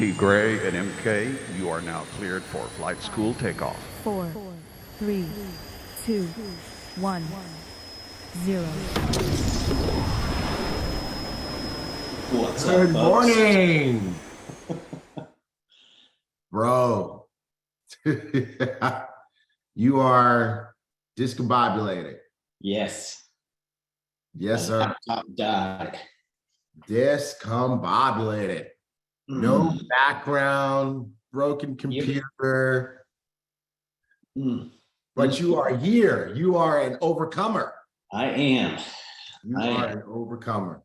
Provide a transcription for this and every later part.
T. Gray and MK, you are now cleared for flight school takeoff. 4, 3, 2, 1, 0. What's up, Good folks? morning, bro. You are discombobulated. Yes. Yes, sir. Laptop died. Discombobulated. No background, broken computer. But you are here. You are an overcomer. I am. You are an overcomer.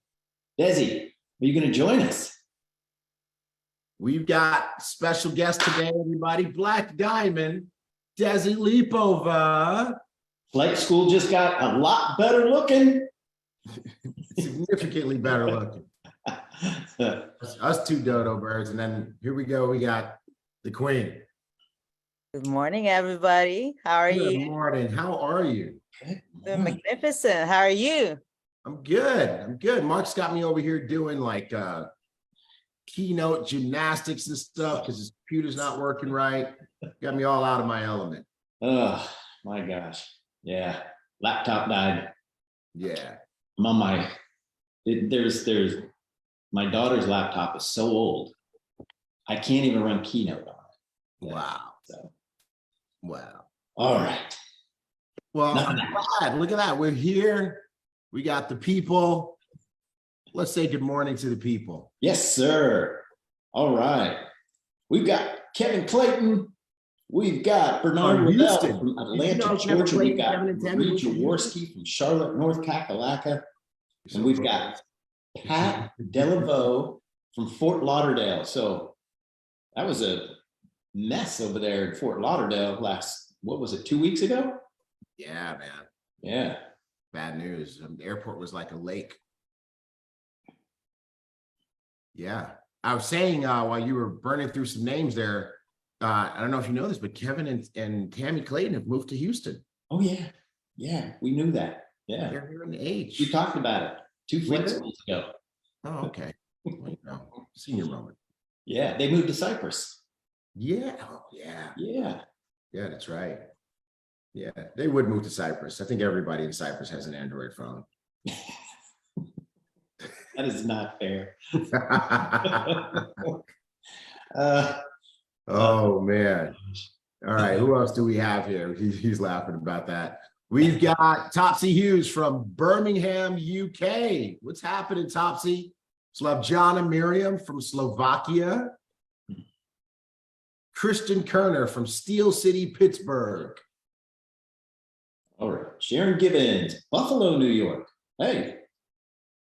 Desi, are you going to join us? We've got special guest today, everybody. Black Diamond, Desi Lipova. Flight school just got a lot better looking. Significantly better looking. Us two dodo birds, and then here we go. We got the queen. Good morning, everybody. How are you? Good morning. How are you? Doing magnificent. How are you? I'm good. I'm good. Mark's got me over here doing like keynote gymnastics and stuff because his computer's not working right. Got me all out of my element. Oh my gosh. Yeah. Laptop died. Yeah. I'm on my, there's my daughter's laptop is so old. I can't even run Keynote on it. Wow. So, wow. all right. Well, I'm glad. Look at that. We're here. We got the people. Let's say good morning to the people. Yes, sir. All right. We've got Kevin Clayton. We've got Bernard Riddell from Atlanta, Georgia. We've got Marie Jaworski from Charlotte, North Kakalaka. And we've got Pat Delaveau from Fort Lauderdale. So that was a mess over there in Fort Lauderdale last, what was it, 2 weeks ago? Yeah, man. Yeah. Bad news. The airport was like a lake. Yeah. I was saying while you were burning through some names there, I don't know if you know this, but Kevin and Tammy Clayton have moved to Houston. Oh, yeah. Yeah, we knew that. Yeah. They're here in the H. We talked about it 2 flight schools ago. Oh, okay. Well, you know, senior moment. Yeah, they moved to Cyprus. Yeah. Oh, yeah. Yeah. Yeah, that's right. Yeah, they would move to Cyprus. I think everybody in Cyprus has an Android phone. That is not fair. Oh, man. All right, who else do we have here? He's laughing about that. We've got Topsy Hughes from Birmingham, UK. What's happening, Topsy? Slavjana Miriam from Slovakia. Christian Kerner from Steel City, Pittsburgh. All right, Sharon Gibbons, Buffalo, New York. Hey,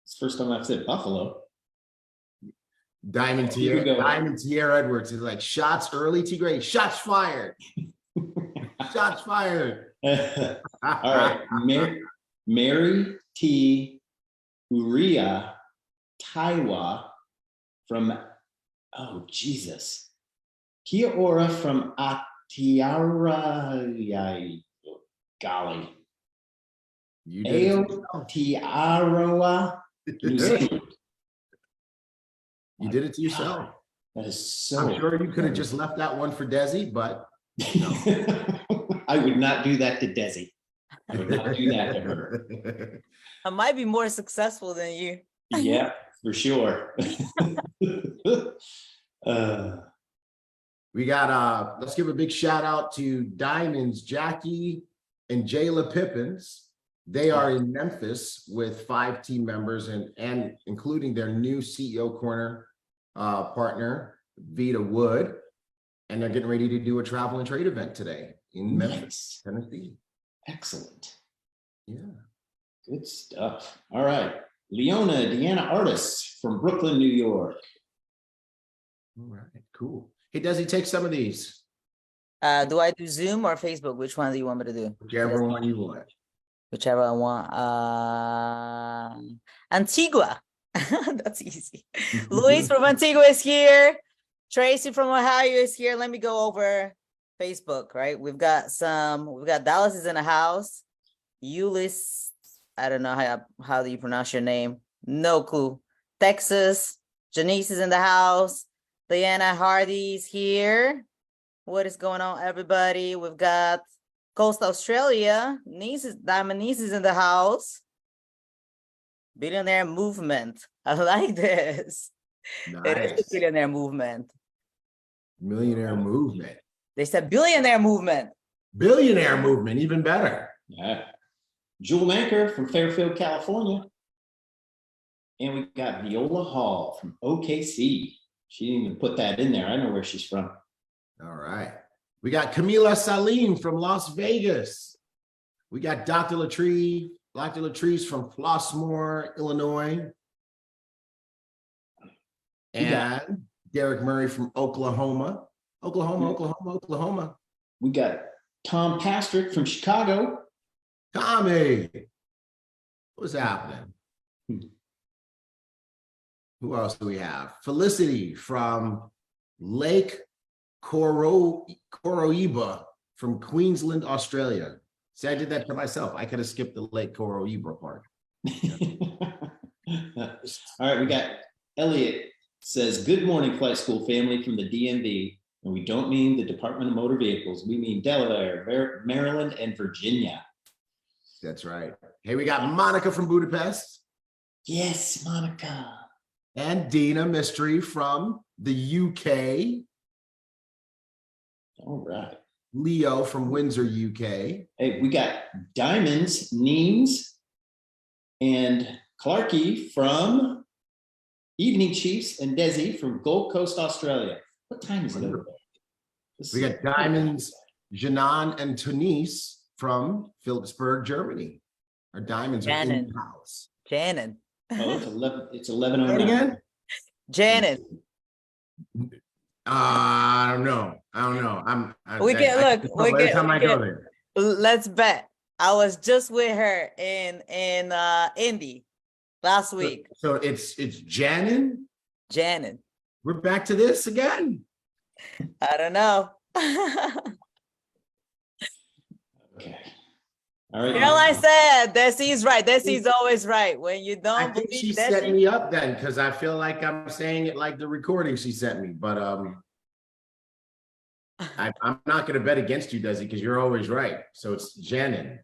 it's the first time I've said Buffalo. Diamond Tierra Edwards is like, shots early, T. Gray. Shots fired. Shots fired. All right, Mary T. Uria Taiwa from, oh, Jesus. Kia ora from Atiara, golly. You did Aotearoa, New Zealand. You did it to yourself. That is so. I'm sure you could have just left that one for Desi, but no. I would not do that to Desi. I would not do that to her. I might be more successful than you. Yeah, for sure. We got let's give a big shout out to Diamonds, Jackie and Jayla Pippins. They are in Memphis with 5 team members and including their new CEO Corner partner, Vita Wood. And they're getting ready to do a travel and trade event today in Memphis, Tennessee. Excellent. Yeah. Good stuff. All right. Leona Deanna Artis from Brooklyn, New York. All right, cool. Hey, Desi, take some of these. Do I do Zoom or Facebook? Which one do you want me to do? Whichever one you want. Whichever I want. Antigua. That's easy. Luis from Antigua is here. Tracy from Ohio is here. Let me go over Facebook, right? We've got Dallas is in the house. Ulyss, I don't know how do you pronounce your name? No clue. Texas. Janice is in the house. Leanna Hardy's here. What is going on, everybody? We've got Coast Australia. Diamond Niece is in the house. Billionaire movement. I like this. It is the Nice. billionaire movement. Millionaire movement. They said billionaire movement. Billionaire movement, even better. Yeah. Jewel Manker from Fairfield, California. And we've got Viola Hall from OKC. She didn't even put that in there. I know where she's from. All right. We got Camila Salim from Las Vegas. We got Dr. Latrice from Flossmoor, Illinois. And Derek Murray from Oklahoma. Oklahoma. We got Tom Pastrick from Chicago. Tommy, what's happening? Who else do we have? Felicity from Lake Koroiba from Queensland, Australia. See, I did that to myself. I could have skipped the Lake Koroiba part. All right, we got Elliot says, good morning, Flight School family from the DMV. And we don't mean the Department of Motor Vehicles. We mean Delaware, Maryland, and Virginia. That's right. Hey, we got Monica from Budapest. Yes, Monica. And Dina Mystery from the UK. All right. Leo from Windsor, UK. Hey, we got Diamonds, Neems, and Clarkey from Evening Chiefs, and Desi from Gold Coast, Australia. What time is it over there? We got Diamonds, Janan, and Tunice from Philipsburg, Germany. Our diamonds are in the house. Janet. Oh, it's 11. It's 11:09. Say it again? Janet. I don't know. Every time I go there. Let's bet. I was just with her in Indy last week. So it's Janin. Janet. We're back to this again. I don't know. Okay. All right. Girl, I said Desi's right. Desi's always right. When you I don't think believe she set me up then because I feel like I'm saying it like the recording she sent me. But I'm not going to bet against you, Desi, because you're always right. So it's Janin.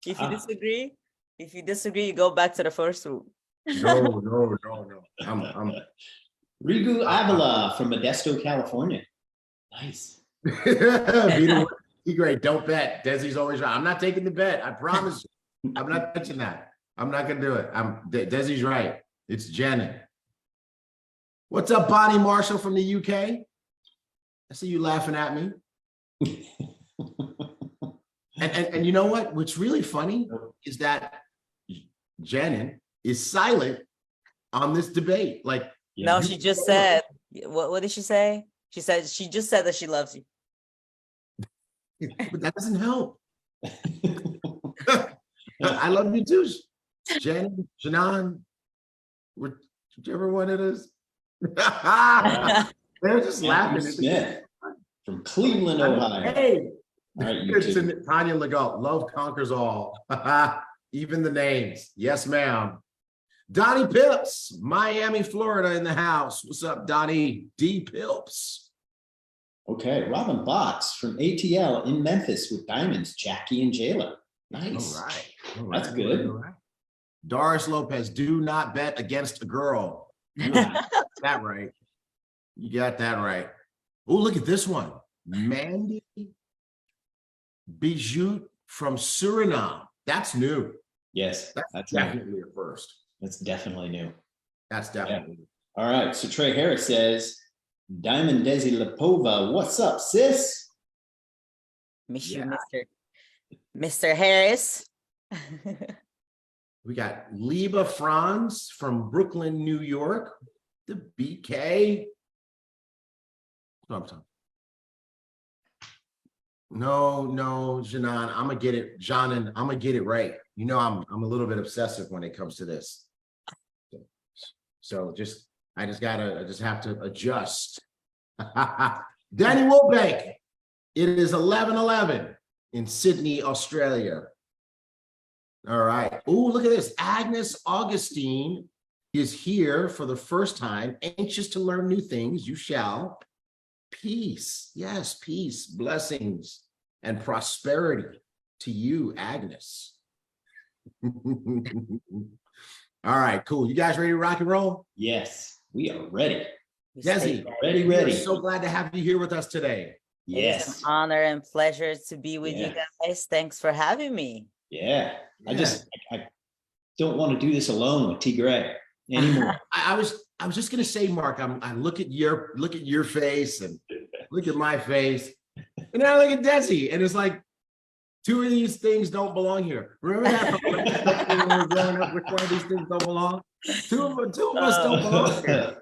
If you disagree, you go back to the first room. No. I'm Rigu Avila from Modesto, California. Nice. Be great. Don't bet. Desi's always right. I'm not taking the bet. I promise you. I'm not touching that. I'm not gonna do it. Desi's right. It's Janet. What's up, Bonnie Marshall from the UK? I see you laughing at me. and you know what? What's really funny is that Janet is silent on this debate. Like, No, she just said, what did she say? She just said that she loves you. but that doesn't help. I love you too, Janet, Janan, whichever one it is. They're just laughing. Smith from Cleveland, Ohio. Hey, All right, you it's two. Tanya Legault. Love conquers all. Even the names. Yes, ma'am. Donnie Pips, Miami, Florida in the house. What's up, Donnie? D Pips. Okay, Robin Box from ATL in Memphis with Diamonds, Jackie and Jayla. Nice. All right. That's good. All right. Doris Lopez, do not bet against a girl. You Yeah. got that right. You got that right. Oh, look at this one. Mandy Bijou from Suriname. That's new. Yes, That's new. definitely a first. That's definitely new. That's definitely new. All right, so Trey Harris says, Diamond Desi Lipova, what's up, sis? Miss Yeah. you, Mr. Harris. We got Liba Franz from Brooklyn, New York. The BK. No, Janan, I'm gonna get it. Janan, I'm gonna get it right. You know, I'm a little bit obsessive when it comes to this. So I just have to adjust. Danny Wilbank. It is 11:11 in Sydney, Australia. All right. Oh, look at this. Agnes Augustine He is here for the first time, anxious to learn new things. You shall. Peace. Yes, peace, blessings, and prosperity to you, Agnes. All right, cool. You guys ready to rock and roll? Yes, we are ready. Desi, Ready. we're so glad to have you here with us today. It is Yes. an honor and pleasure to be with you Yeah. guys. Thanks for having me. Yeah. I Yeah. I don't want to do this alone with T. Gray anymore. I was just gonna say, Mark, I look at your face and look at my face, and then I look at Desi, and it's like two of these things don't belong here. Remember that when we were growing up, which one of these things don't belong? Two of us don't belong here.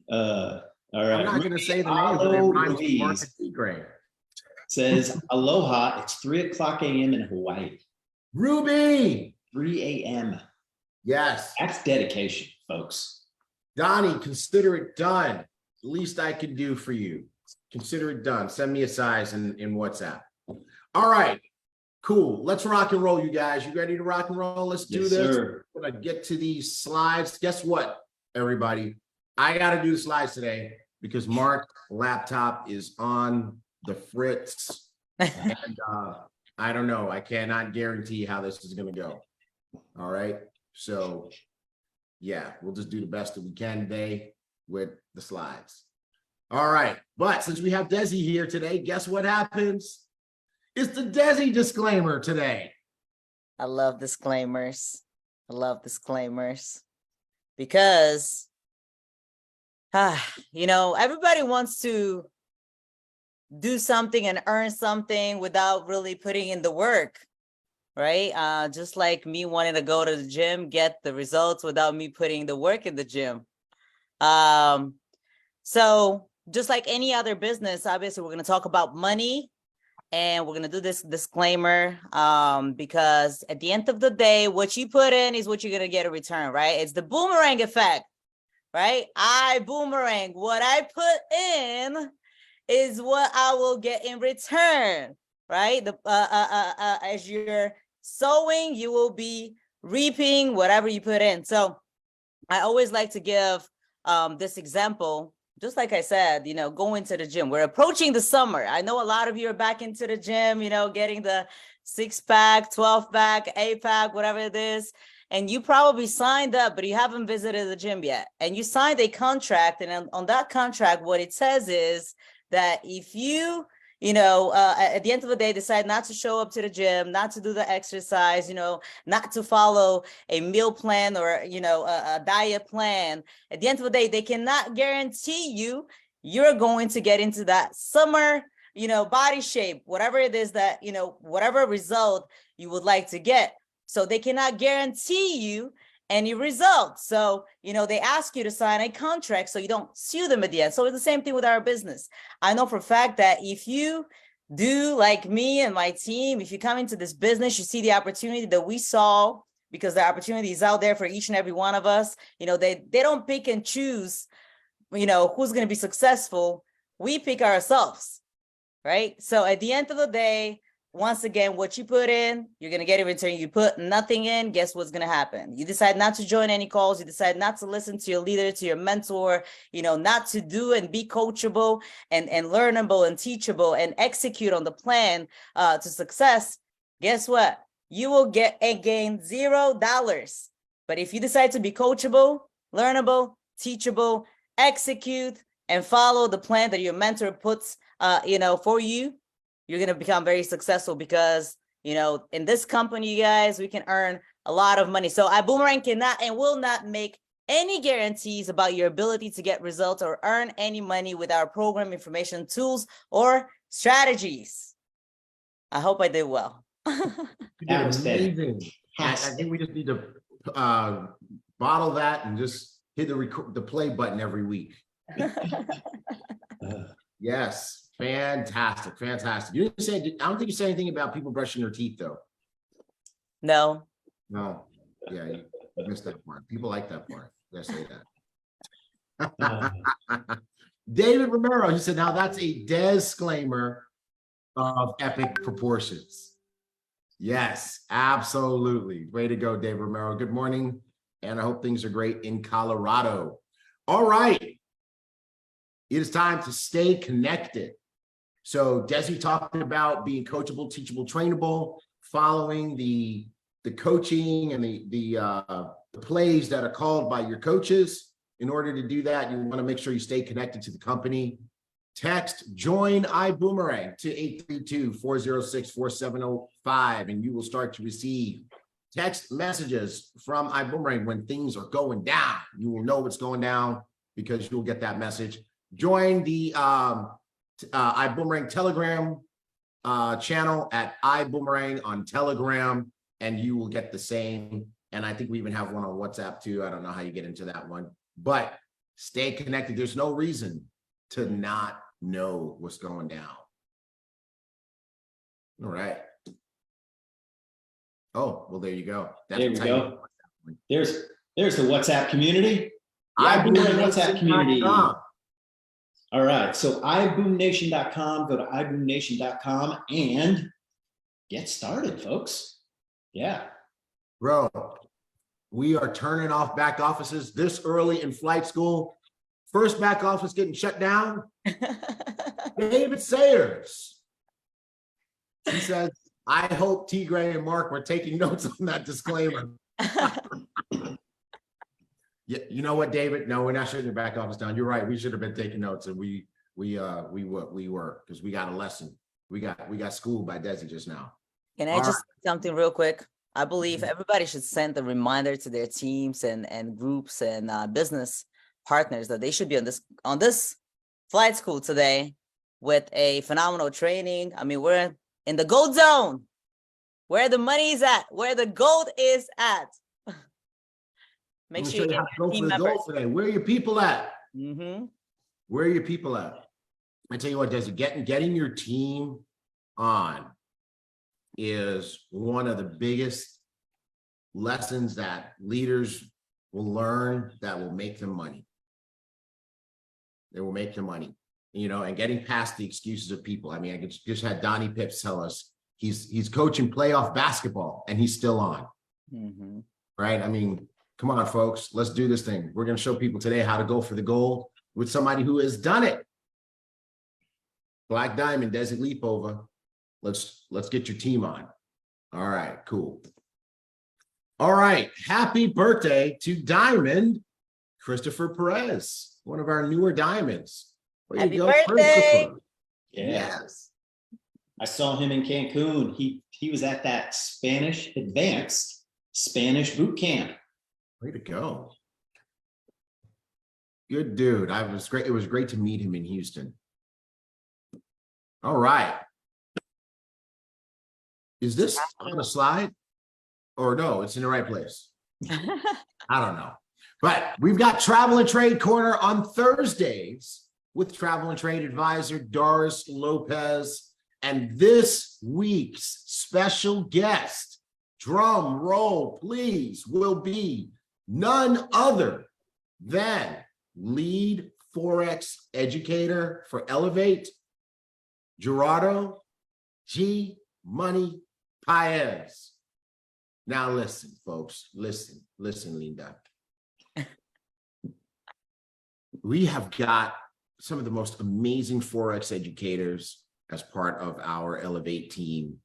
All right. I'm not gonna say the names, but it rhymes with Mark and T. Gray. Says, aloha, it's 3:00 a.m. in Hawaii. Ruby. 3 a.m. Yes. That's dedication, folks. Donnie, consider it done. Least I can do for you. Consider it done. Send me a size in WhatsApp. All right. Cool. Let's rock and roll, you guys. You ready to rock and roll? Let's do Yes, this. sir. We're gonna get to these slides. Guess what, everybody? I gotta do the slides today because Mark's laptop is on the fritz. And I don't know. I cannot guarantee how this is gonna go. All right. So yeah, we'll just do the best that we can today with the slides. All right. But since we have Desi here today, guess what happens? It's the Desi disclaimer today. I love disclaimers. I love disclaimers because, everybody wants to do something and earn something without really putting in the work, right? Just like me wanting to go to the gym, get the results without me putting the work in the gym. So just like any other business, obviously we're going to talk about money, and we're going to do this disclaimer because at the end of the day, what you put in is what you're going to get in return, right? It's the boomerang effect, right? I boomerang. What I put in is what I will get in return, right? As you're sowing, you will be reaping whatever you put in. So I always like to give this example. Just like I said, going to the gym. We're approaching the summer. I know a lot of you are back into the gym, getting the 6-pack, 12-pack, 8-pack, whatever it is. And you probably signed up, but you haven't visited the gym yet. And you signed a contract. And on that contract, what it says is that if you, at the end of the day, decide not to show up to the gym, not to do the exercise, not to follow a meal plan or, a diet plan, at the end of the day, they cannot guarantee you're going to get into that summer, body shape, whatever it is that, whatever result you would like to get. So they cannot guarantee you any results. So, they ask you to sign a contract so you don't sue them at the end. So it's the same thing with our business. I know for a fact that if you do like me and my team, if you come into this business, you see the opportunity that we saw, because the opportunity is out there for each and every one of us. They don't pick and choose, who's going to be successful. We pick ourselves, right? So at the end of the day, once again, what you put in, you're going to get in return. You put nothing in, guess what's going to happen? You decide not to join any calls. You decide not to listen to your leader, to your mentor, not to do and be coachable and learnable and teachable and execute on the plan to success. Guess what? You will get and gain $0. But if you decide to be coachable, learnable, teachable, execute, and follow the plan that your mentor puts, for you, you're going to become very successful because, in this company, you guys, we can earn a lot of money. So Ibüümerang cannot and will not make any guarantees about your ability to get results or earn any money with our program information, tools, or strategies. I hope I did well. You did amazing. I think we just need to bottle that and just hit the play button every week. Yes. Fantastic. You didn't say, I don't think you said anything about people brushing their teeth though. No. Yeah, you missed that part. People like that part. Let's say that. David Romero, he said, now that's a disclaimer of epic proportions. Yes, absolutely. Way to go, David Romero. Good morning. and I hope things are great in Colorado. All right. It is time to stay connected. So Desi talked about being coachable, teachable, trainable, following the coaching and the plays that are called by your coaches. In order to do that, you want to make sure you stay connected to the company. Text join Ibüümerang to 832-406-4705, and you will start to receive text messages from Ibüümerang when things are going down. You will know what's going down because you'll get that message. Join the Ibüümerang Telegram channel at Ibüümerang on Telegram, and you will get the same. And I think we even have one on WhatsApp too. I don't know how you get into that one, but stay connected. There's no reason to not know what's going down. All right. Oh, well, there you go. That's there we go. There's the WhatsApp community. Ibüümerang WhatsApp community. All right. So iboomnation.com, go to iboomnation.com and get started, folks. Yeah. Bro, we are turning off back offices this early in flight school. First back office getting shut down. David Sayers. He says, I hope T. Gray and Mark were taking notes on that disclaimer. Yeah, you know what, David? No, we're not shutting the back office down. You're right. We should have been taking notes, and we were because we got a lesson. We got schooled by Desi just now. Can I just say something real quick? I believe everybody should send a reminder to their teams and groups and business partners that they should be on this flight school today with a phenomenal training. I mean, we're in the gold zone, where the money is at, where the gold is at. Make sure you get your team members. Today. Where are your people at? Mm-hmm. Where are your people at? I tell you what, Desi, getting your team on is one of the biggest lessons that leaders will learn that will make them money. They will make them money, you know, and getting past the excuses of people. I mean, I just had Donnie Pips tell us he's coaching playoff basketball and he's still on. Mm-hmm. Right? I mean, come on, folks, let's do this thing. We're going to show people today how to go for the gold with somebody who has done it. Black Diamond, Desi Lipova. Let's get your team on. All right, cool. All right, happy birthday to Diamond Christopher Perez, one of our newer diamonds. Where Happy you go, birthday. Yes. I saw him in Cancun. He was at that advanced Spanish boot camp. Way to go. Good dude. It was great to meet him in Houston. All right. Is this on a slide? Or no, it's in the right place. I don't know. But we've got Travel and Trade Corner on Thursdays with Travel and Trade Advisor Doris Lopez. And this week's special guest, drum roll please, will be none other than lead Forex educator for Elevate, Gerardo G. Money Paez. Now listen, folks, listen, Linda. We have got some of the most amazing Forex educators as part of our Elevate team.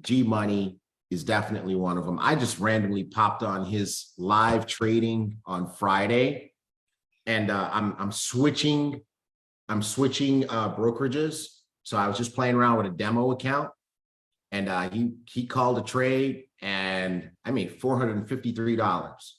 G Money is definitely one of them. I just randomly popped on his live trading on Friday, and I'm switching brokerages. So I was just playing around with a demo account, and he called a trade, and I made $453.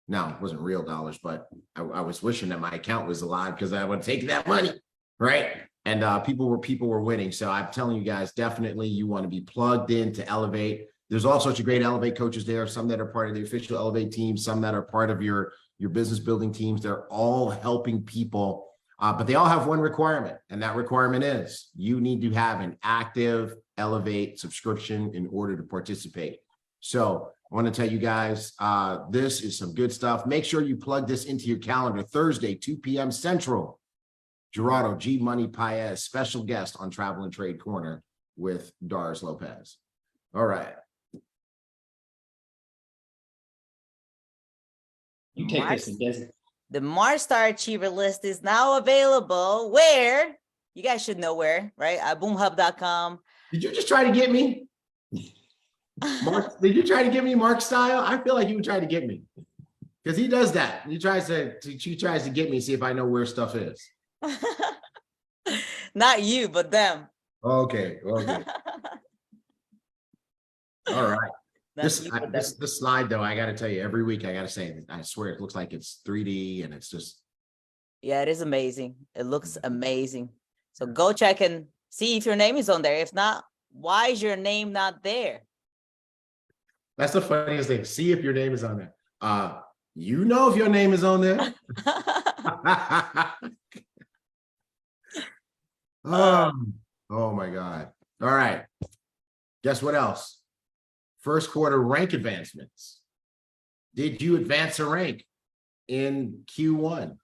Now, it wasn't real dollars, but I was wishing that my account was alive because I would take that money, right? And people were winning. So I'm telling you guys, definitely you want to be plugged in to Elevate. There's all sorts of great Elevate coaches there, some that are part of the official Elevate team, some that are part of your business building teams. They're all helping people, but they all have one requirement, and that requirement is you need to have an active Elevate subscription in order to participate. So I want to tell you guys, this is some good stuff. Make sure you plug this into your calendar. Thursday, 2 p.m. Central. Gerardo G. Money Paez, special guest on Travel and Trade Corner with Doris Lopez. All right. You take this one, Desi. The March Star Achiever list is now available. Where? You guys should know where, right? At boomhub.com. Did you just try to get me? Mark, did you try to get me Mark style? I feel like you tried to get me. Because he does that. He tries to get me, see if I know where stuff is. Not you, but them. Okay. All right. Not you, but them. This slide, though, I got to tell you, every week I got to say, I swear it looks like it's 3D and it's just. Yeah, it is amazing. It looks amazing. So go check and see if your name is on there. If not, why is your name not there? That's the funniest thing. See if your name is on there. You know if your name is on there. Oh my God. All right. Guess what else? First quarter rank advancements. Did you advance a rank in Q1?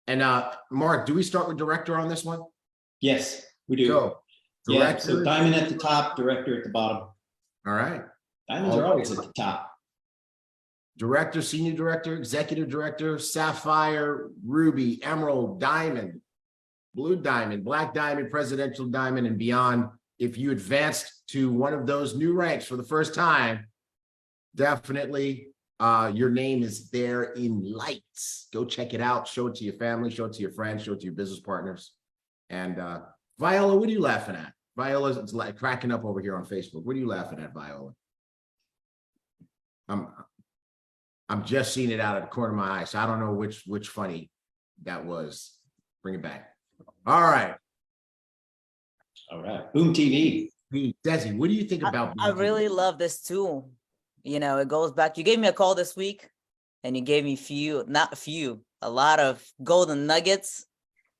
And Mark, do we start with director on this one? Yes, we do. Go. Yeah, so diamond at the top, director at the bottom. All right. Diamonds are always at the top. Director, senior director, executive director, sapphire, ruby, emerald, diamond, blue diamond, black diamond, presidential diamond, and beyond. If you advanced to one of those new ranks for the first time, definitely your name is there in lights. Go check it out. Show it to your family, show it to your friends, show it to your business partners. And Viola, what are you laughing at? Viola's like cracking up over here on Facebook. What are you laughing at, Viola? I'm just seeing it out of the corner of my eye, so I don't know which funny that was. Bring it back. All right. All right. BÜM TV. Desi, what do you think about I really love this tool. You know, it goes back. You gave me a call this week and you gave me a lot of golden nuggets.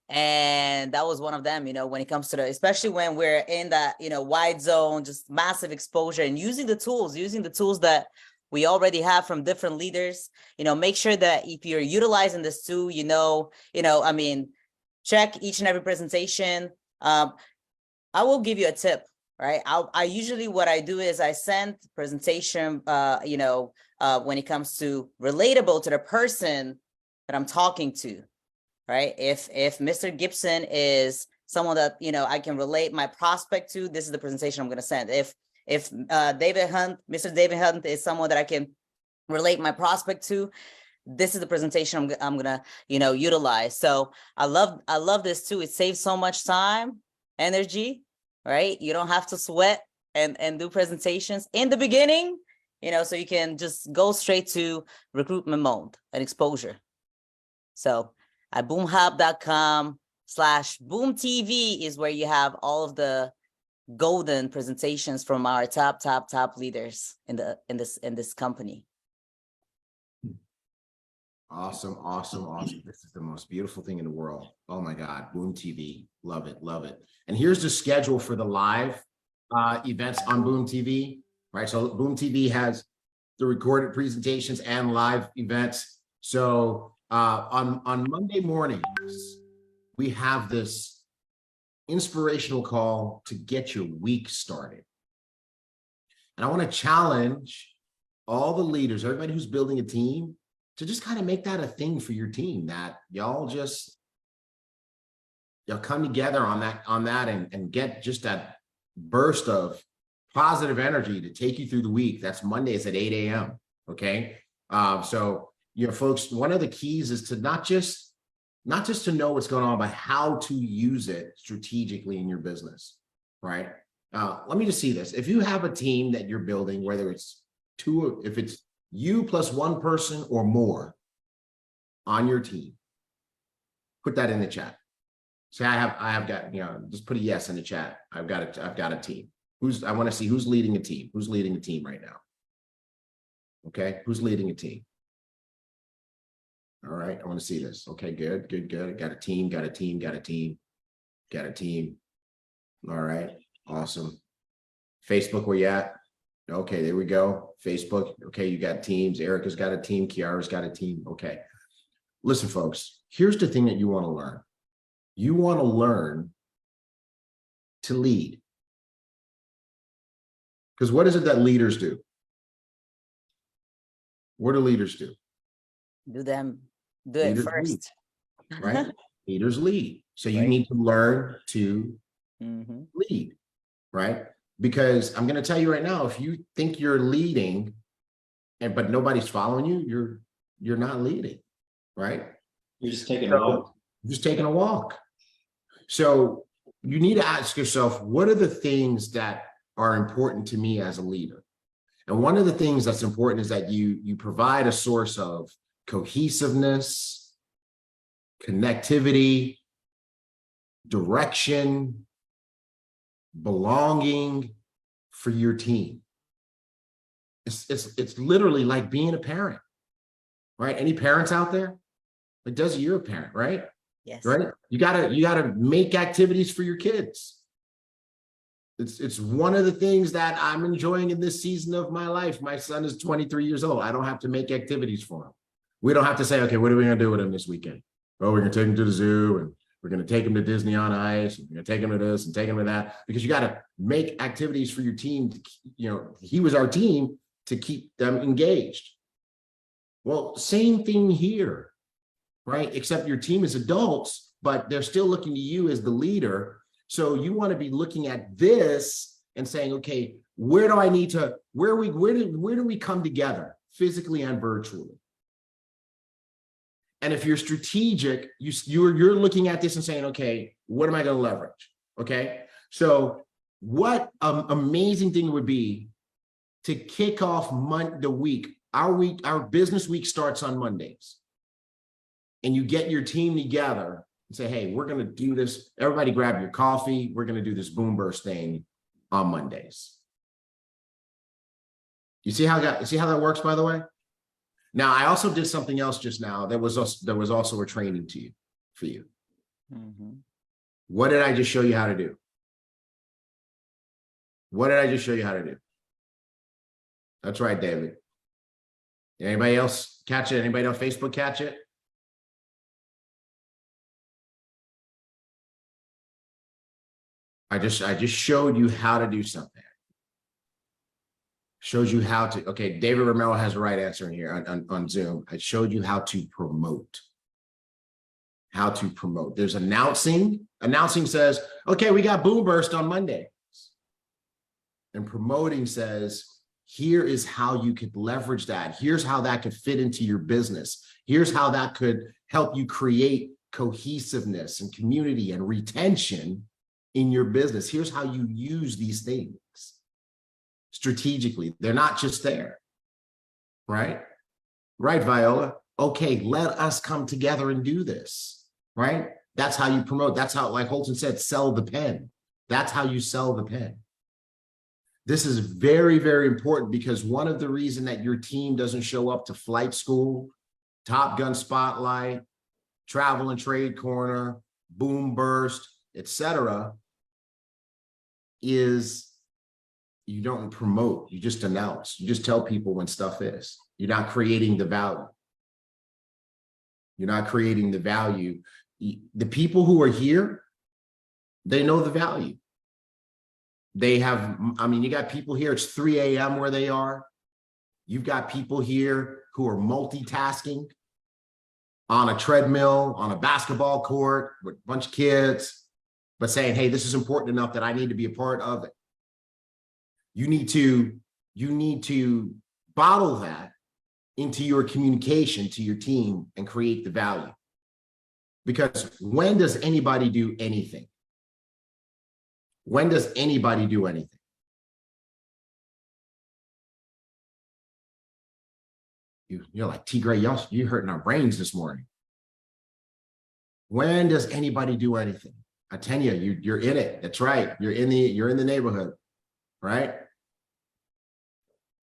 And that was one of them, you know, when it comes to especially when we're in that, you know, wide zone, just massive exposure and using the tools that we already have from different leaders, you know, make sure that if you're utilizing this tool, I mean, check each and every presentation. I will give you a tip, right? I usually, what I do is I send presentation, when it comes to relatable to the person that I'm talking to, right? If Mr. Gibson is someone that, you know, I can relate my prospect to, this is the presentation I'm going to send. If Mr. David Hunt is someone that I can relate my prospect to, this is the presentation I'm gonna, utilize. So I love this too. It saves so much time, energy, right? You don't have to sweat and do presentations in the beginning, so you can just go straight to recruitment mode and exposure. So at boomhub.com/boomtv is where you have all of the golden presentations from our top leaders in this company. Awesome. This is the most beautiful thing in the world. Oh my God, BÜM TV, love it. And here's the schedule for the live events on BÜM TV, right? So BÜM TV has the recorded presentations and live events. So on Monday mornings, we have this inspirational call to get your week started. And I want to challenge all the leaders, everybody who's building a team, to just kind of make that a thing for your team, that y'all come together on that and get just that burst of positive energy to take you through the week. That's Mondays at 8 a.m. Okay. So, folks, one of the keys is to not just to know what's going on, but how to use it strategically in your business, right? Let me just see this. If you have a team that you're building, whether it's if it's you plus one person or more on your team, put that in the chat. Say, I have got, just put a yes in the chat. I've got a team. I want to see who's leading a team. Who's leading a team right now? Okay. Who's leading a team? All right. I want to see this. Okay, good. Got a team. All right. Awesome. Facebook, where you at? Okay, there we go. Facebook. Okay, you got teams. Erica's got a team. Kiara's got a team. Okay. Listen, folks, here's the thing that you want to learn. You want to learn to lead. Because what is it that leaders do? What do leaders do? Do it Leaders first. lead, right? Leaders lead. So you Right. need to learn to Mhm. lead, right? Because I'm going to tell you right now, if you think you're leading but nobody's following you, you're not leading, right? You're just taking a walk. You're just taking a walk. So you need to ask yourself, what are the things that are important to me as a leader? And one of the things that's important is that you provide a source of cohesiveness, connectivity, direction, belonging for your team. It's literally like being a parent, right? Any parents out there? Like, Desi, you're a parent, right? Yes. Right? You gotta make activities for your kids. It's one of the things that I'm enjoying in this season of my life. My son is 23 years old. I don't have to make activities for him. We don't have to say, okay, what are we gonna do with him this weekend? Oh, we're gonna take him to the zoo, and we're gonna take him to Disney on Ice, and we're gonna take him to this and take him to that, because you gotta make activities for your team. He was our team to keep them engaged. Well, same thing here, right? Except your team is adults, but they're still looking to you as the leader. So you want to be looking at this and saying, okay, where do we come together physically and virtually? And if you're strategic, you're looking at this and saying, okay, what am I going to leverage? Okay. So what an amazing thing would be to kick off the week. Our business week starts on Mondays. And you get your team together and say, hey, we're going to do this. Everybody grab your coffee. We're going to do this boom burst thing on Mondays. You see how that works, by the way? Now, I also did something else just now that was also a training for you. Mm-hmm. What did I just show you how to do? What did I just show you how to do? That's right, David. Anybody else catch it? Anybody on Facebook catch it? I just showed you how to do something. Shows you how to, okay, David Romero has the right answer in here on Zoom. I showed you how to promote. How to promote. There's announcing. Announcing says, okay, we got Boom Burst on Monday. And promoting says, here is how you could leverage that. Here's how that could fit into your business. Here's how that could help you create cohesiveness and community and retention in your business. Here's how you use these things strategically. They're not just there, right? Right, Viola? Okay, let us come together and do this, right? That's how you promote. That's how, like Holton said, sell the pen. That's how you sell the pen. This is very, very important, because one of the reasons that your team doesn't show up to flight school, Top Gun Spotlight, Travel and Trade Corner, Boom Burst, etc., is you don't promote, you just announce. You just tell people when stuff is. You're not creating the value. You're not creating the value. The people who are here, they know the value. They have, I mean, you got people here, it's 3 a.m. where they are. You've got people here who are multitasking on a treadmill, on a basketball court with a bunch of kids, but saying, hey, this is important enough that I need to be a part of it. You need to bottle that into your communication to your team and create the value. Because when does anybody do anything? When does anybody do anything? You're like, T. Gray, you're hurting our brains this morning. When does anybody do anything? I tell you, you're in it. That's right. You're in the neighborhood, right?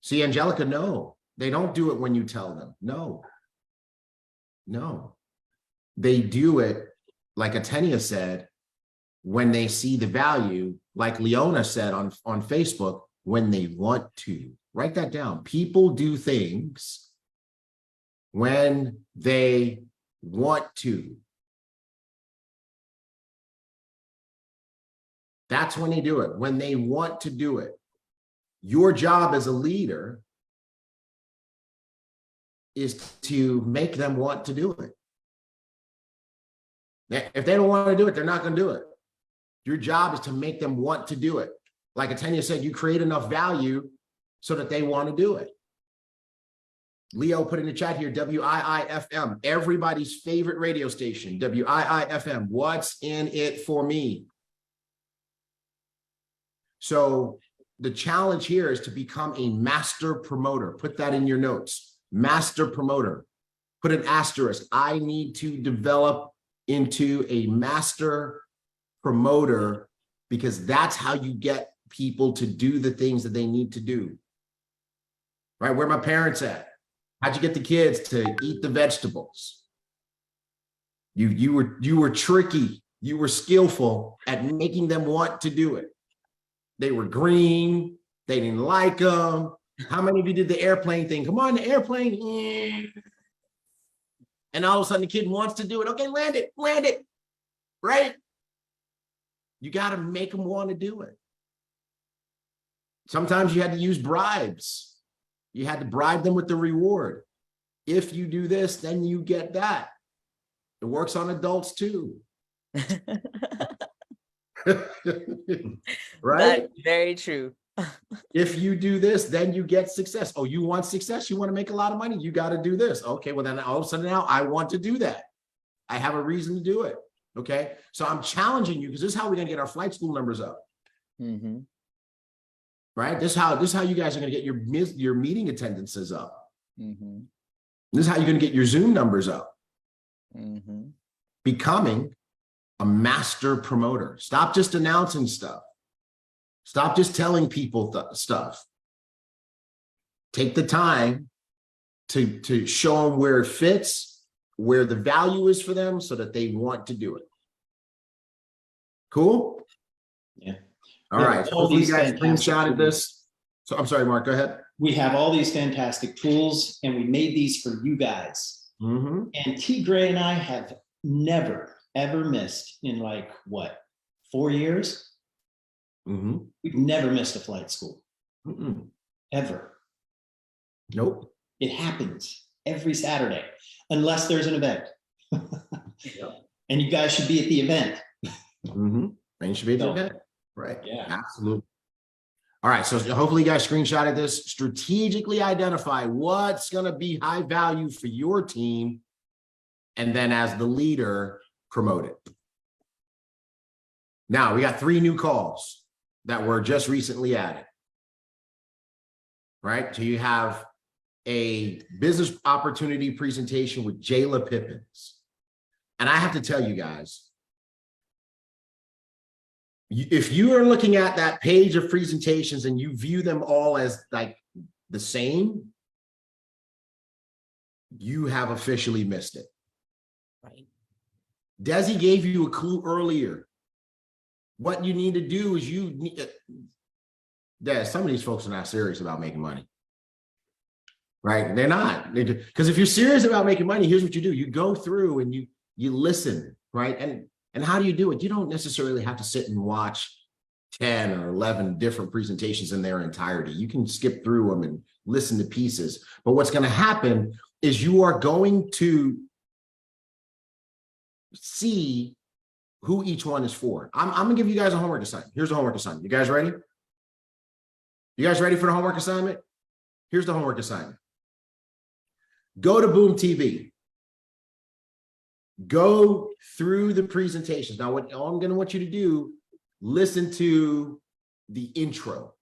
See, Angelica, no, they don't do it when you tell them. No. They do it, like Atenia said, when they see the value, like Leona said on Facebook, when they want to. Write that down. People do things when they want to. That's when they do it, when they want to do it. Your job as a leader is to make them want to do it. If they don't want to do it, they're not going to do it. Your job is to make them want to do it. Like Atenia said, you create enough value so that they want to do it. Leo put in the chat here, WIIFM, everybody's favorite radio station, WIIFM. What's in it for me? So the challenge here is to become a master promoter. Put that in your notes. Master promoter. Put an asterisk. I need to develop into a master promoter, because that's how you get people to do the things that they need to do. Right? Where my parents at? How'd you get the kids to eat the vegetables? You were tricky. You were skillful at making them want to do it. They were green. They didn't like them. How many of you did the airplane thing? Come on, the airplane. And all of a sudden the kid wants to do it. Okay, land it, right? You got to make them want to do it. Sometimes you had to use bribes. You had to bribe them with the reward. If you do this, then you get that. It works on adults too. Right? That's very true. If you do this, then you get success. Oh, you want success? You want to make a lot of money? You got to do this. Okay, well then all of a sudden now I want to do that. I have a reason to do it. Okay, so I'm challenging you because this is how we're going to get our flight school numbers up. Mm-hmm. Right? This is how you guys are going to get your meeting attendances up. Mm-hmm. This is how you're going to get your Zoom numbers up. Mm-hmm. Becoming a master promoter. Stop just announcing stuff. Stop just telling people stuff. Take the time to show them where it fits, where the value is for them so that they want to do it. Cool? Yeah. All right. Hopefully you guys screenshotted this. So I'm sorry, Mark, go ahead. We have all these fantastic tools and we made these for you guys. Mm-hmm. And T. Gray and I have never, ever missed in 4 years? Mm-hmm. We've never missed a flight school. Mm-mm. Ever. Nope. It happens every Saturday, unless there's an event. And you guys should be at the event. Mm-hmm. And you should be at the event. Right. Yeah. Absolutely. All right. So hopefully you guys screenshotted this. Strategically identify what's going to be high value for your team. And then as the leader, promote it. Now we got 3 new calls that were just recently added. Right. So you have a business opportunity presentation with Jayla Pippins. And I have to tell you guys, if you are looking at that page of presentations and you view them all as like the same, you have officially missed it. Right. Desi gave you a clue earlier. What you need to do is some of these folks are not serious about making money. Right? They're not. Because if you're serious about making money, here's what you do. You go through and you listen, right? And how do you do it? You don't necessarily have to sit and watch 10 or 11 different presentations in their entirety. You can skip through them and listen to pieces. But what's going to happen is you are going to see who each one is for. I'm going to give you guys a homework assignment. Here's the homework assignment. You guys ready? You guys ready for the homework assignment? Here's the homework assignment. Go to BÜM TV. Go through the presentations. Now, what I'm going to want you to do, listen to the intro.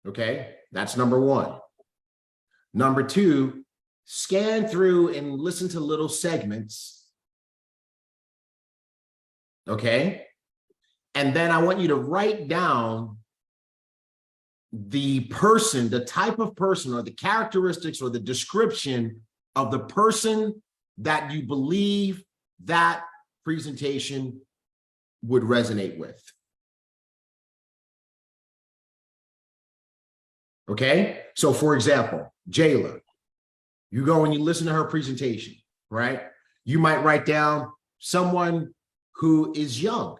Okay, that's number 1. Number 2, scan through and listen to little segments. Okay, and then I want you to write down the person, the type of person or the characteristics or the description of the person that you believe that presentation would resonate with. Okay, so for example, Jayla, you go and you listen to her presentation, right? You might write down someone who is young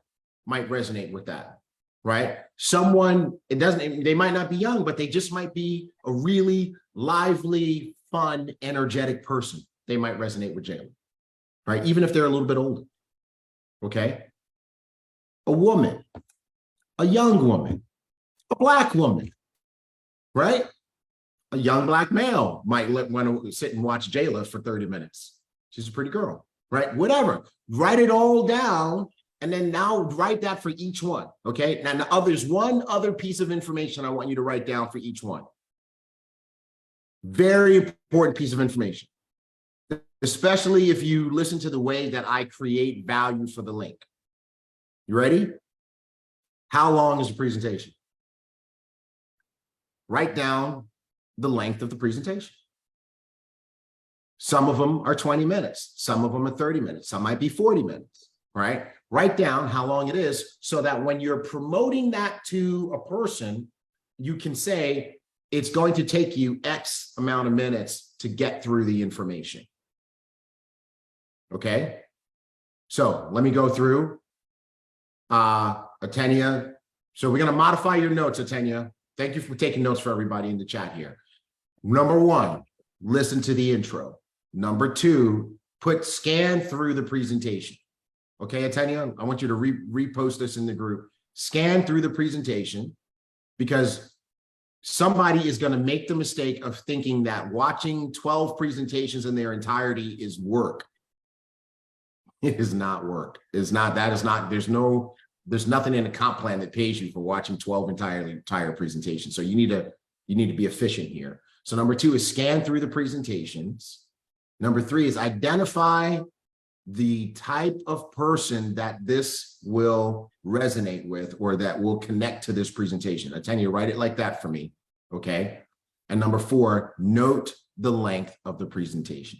might resonate with that, right? Someone, they might not be young, but they just might be a really lively, fun, energetic person, they might resonate with Jayla, right? Even if they're a little bit older, okay? A woman, a young woman, a Black woman, right? A young Black male might want to sit and watch Jayla for 30 minutes. She's a pretty girl, right? Whatever. Write it all down, and then now write that for each one, okay? Now, there's one other piece of information I want you to write down for each one. Very important piece of information, especially if you listen to the way that I create value for the link. You ready? How long is the presentation? Write down the length of the presentation. Some of them are 20 minutes. Some of them are 30 minutes. Some might be 40 minutes, right? Write down how long it is so that when you're promoting that to a person, you can say, it's going to take you X amount of minutes to get through the information. Okay? So let me go through. Atenia. So we're going to modify your notes, Atenia. Thank you for taking notes for everybody in the chat here. Number one, listen to the intro. Number two, scan through the presentation. Okay, Atenia, I want you to repost this in the group. Scan through the presentation, because somebody is going to make the mistake of thinking that watching 12 presentations in their entirety is work. It is not work. It's not, that is not, there's nothing in a comp plan that pays you for watching 12 entire presentations. So you need to be efficient here. So number two is scan through the presentations. Number three is identify the type of person that this will resonate with or that will connect to this presentation. Atenia, write it like that for me, okay? And number four, note the length of the presentation.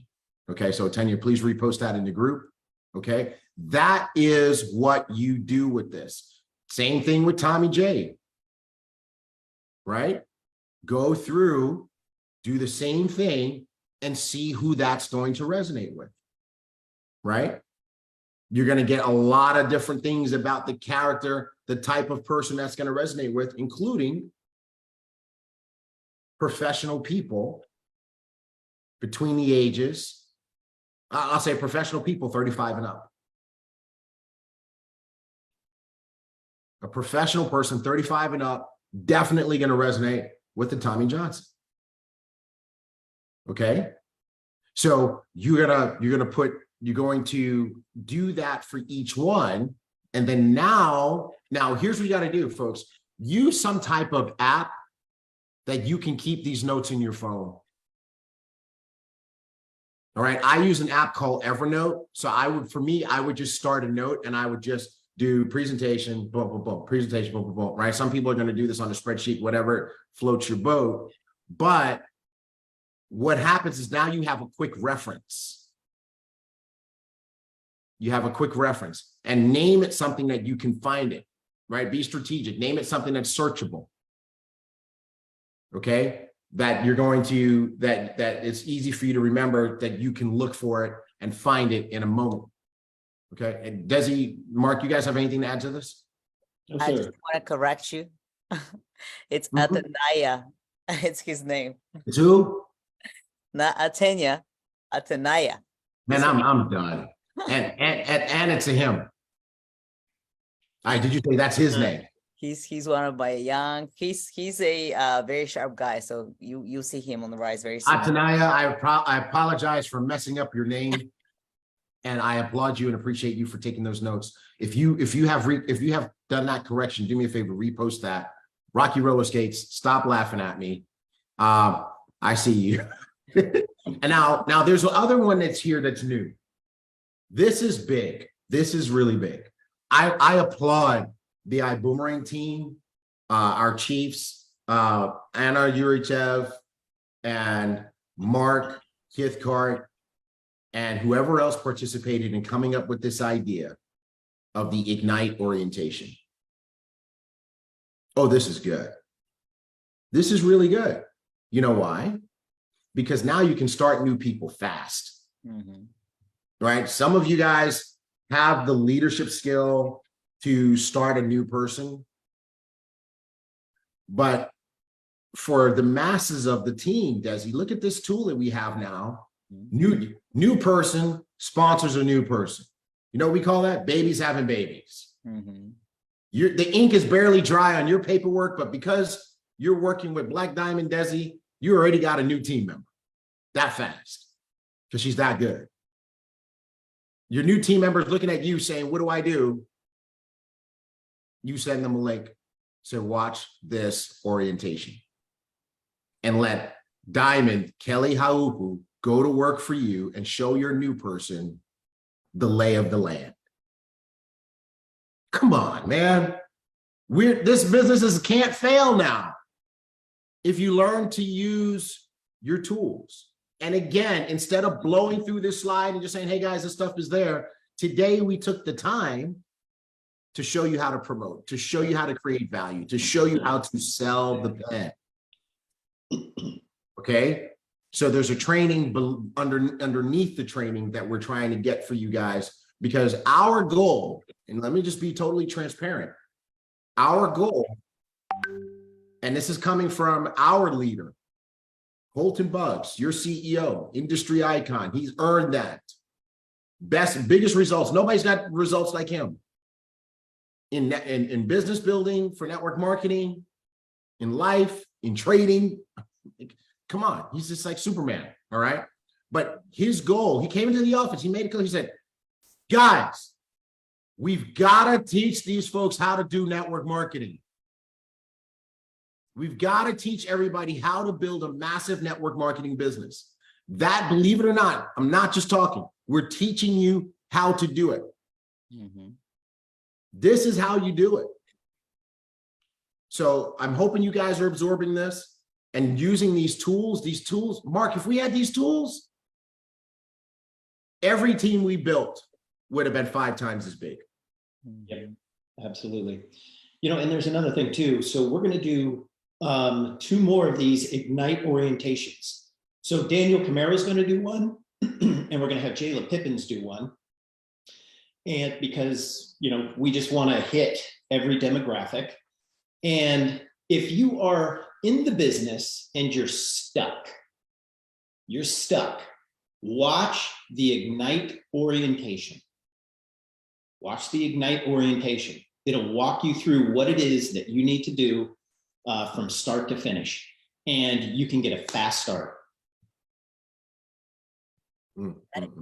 Okay, so Atenia, please repost that in the group, okay? That is what you do with this. Same thing with Tommy J, right? Go through, do the same thing, and see who that's going to resonate with, right? You're going to get a lot of different things about the character, the type of person that's going to resonate with, including professional people between the ages. I'll say professional people 35 and up. A professional person 35 and up, definitely going to resonate with the Tommy Johnson. Okay, so you're going to do that for each one, and then now here's what you got to do, folks. Use some type of app that you can keep these notes in your phone. All right, I use an app called Evernote. So I would just start a note and I would just do presentation, boom, boom, boom, presentation, boom, boom, boom, right? Some people are going to do this on a spreadsheet, whatever floats your boat, but what happens is now you have a quick reference. You have a quick reference, and name it something that you can find it, right? Be strategic. Name it something that's searchable. Okay? That you're going to, that it's easy for you to remember, that you can look for it and find it in a moment. Okay? And Desi, Mark, you guys have anything to add to this? Yes, I sir. just want to correct you. It's Atenaya. It's his name. It's who? Not Atenia, Atenaya. Man, I'm done. And it's a him. All right, did you say that's his name? He's one of my young. He's a very sharp guy. So you see him on the rise very soon. Atenaya, I apologize for messing up your name, and I applaud you and appreciate you for taking those notes. If you have done that correction, do me a favor, repost that. Rocky roller skates. Stop laughing at me. I see you. And now there's another one that's here that's new. This is big. This is really big. I applaud the Ibüümerang team, our chiefs, Anna Yurichev and Mark Kithcart, and whoever else participated in coming up with this idea of the Ignite orientation. Oh, this is good. This is really good. You know why? Because now you can start new people fast, right? Some of you guys have the leadership skill to start a new person, but for the masses of the team, Desi, look at this tool that we have now. New person sponsors a new person. You know what we call that? Babies having babies. The ink is barely dry on your paperwork, but because you're working with Black Diamond Desi, you already got a new team member that fast because she's that good. Your new team member is looking at you saying, what do I do? You send them a link. So watch this orientation and let Diamond Kelly Haupu go to work for you and show your new person the lay of the land. Come on, man. This business can't fail now if you learn to use your tools. And again, instead of blowing through this slide and just saying, hey guys, this stuff is there, today we took the time to show you how to promote, to show you how to create value, to show you how to sell the pen. Okay? So there's a training underneath the training that we're trying to get for you guys, because our goal, and let me just be totally transparent, our goal, and this is coming from our leader, Holton Buggs, your CEO, industry icon. He's earned that. Biggest results. Nobody's got results like him. In business building, for network marketing, in life, in trading. Come on, he's just like Superman, all right? But his goal, he came into the office, he made it clear, he said, guys, we've got to teach these folks how to do network marketing. We've got to teach everybody how to build a massive network marketing business. That, believe it or not, I'm not just talking. We're teaching you how to do it. This is how you do it. So I'm hoping you guys are absorbing this and using these tools. Mark, if we had these tools, every team we built would have been 5 times as big. Yep, absolutely. You know, and there's another thing too. So we're going to do 2 more of these Ignite orientations. So Daniel Camaro is going to do one, and we're going to have Jayla Pippins do one. And because, you know, we just want to hit every demographic. And if you are in the business and you're stuck, watch the Ignite orientation. Watch the Ignite orientation. It'll walk you through what it is that you need to do from start to finish, and you can get a fast start.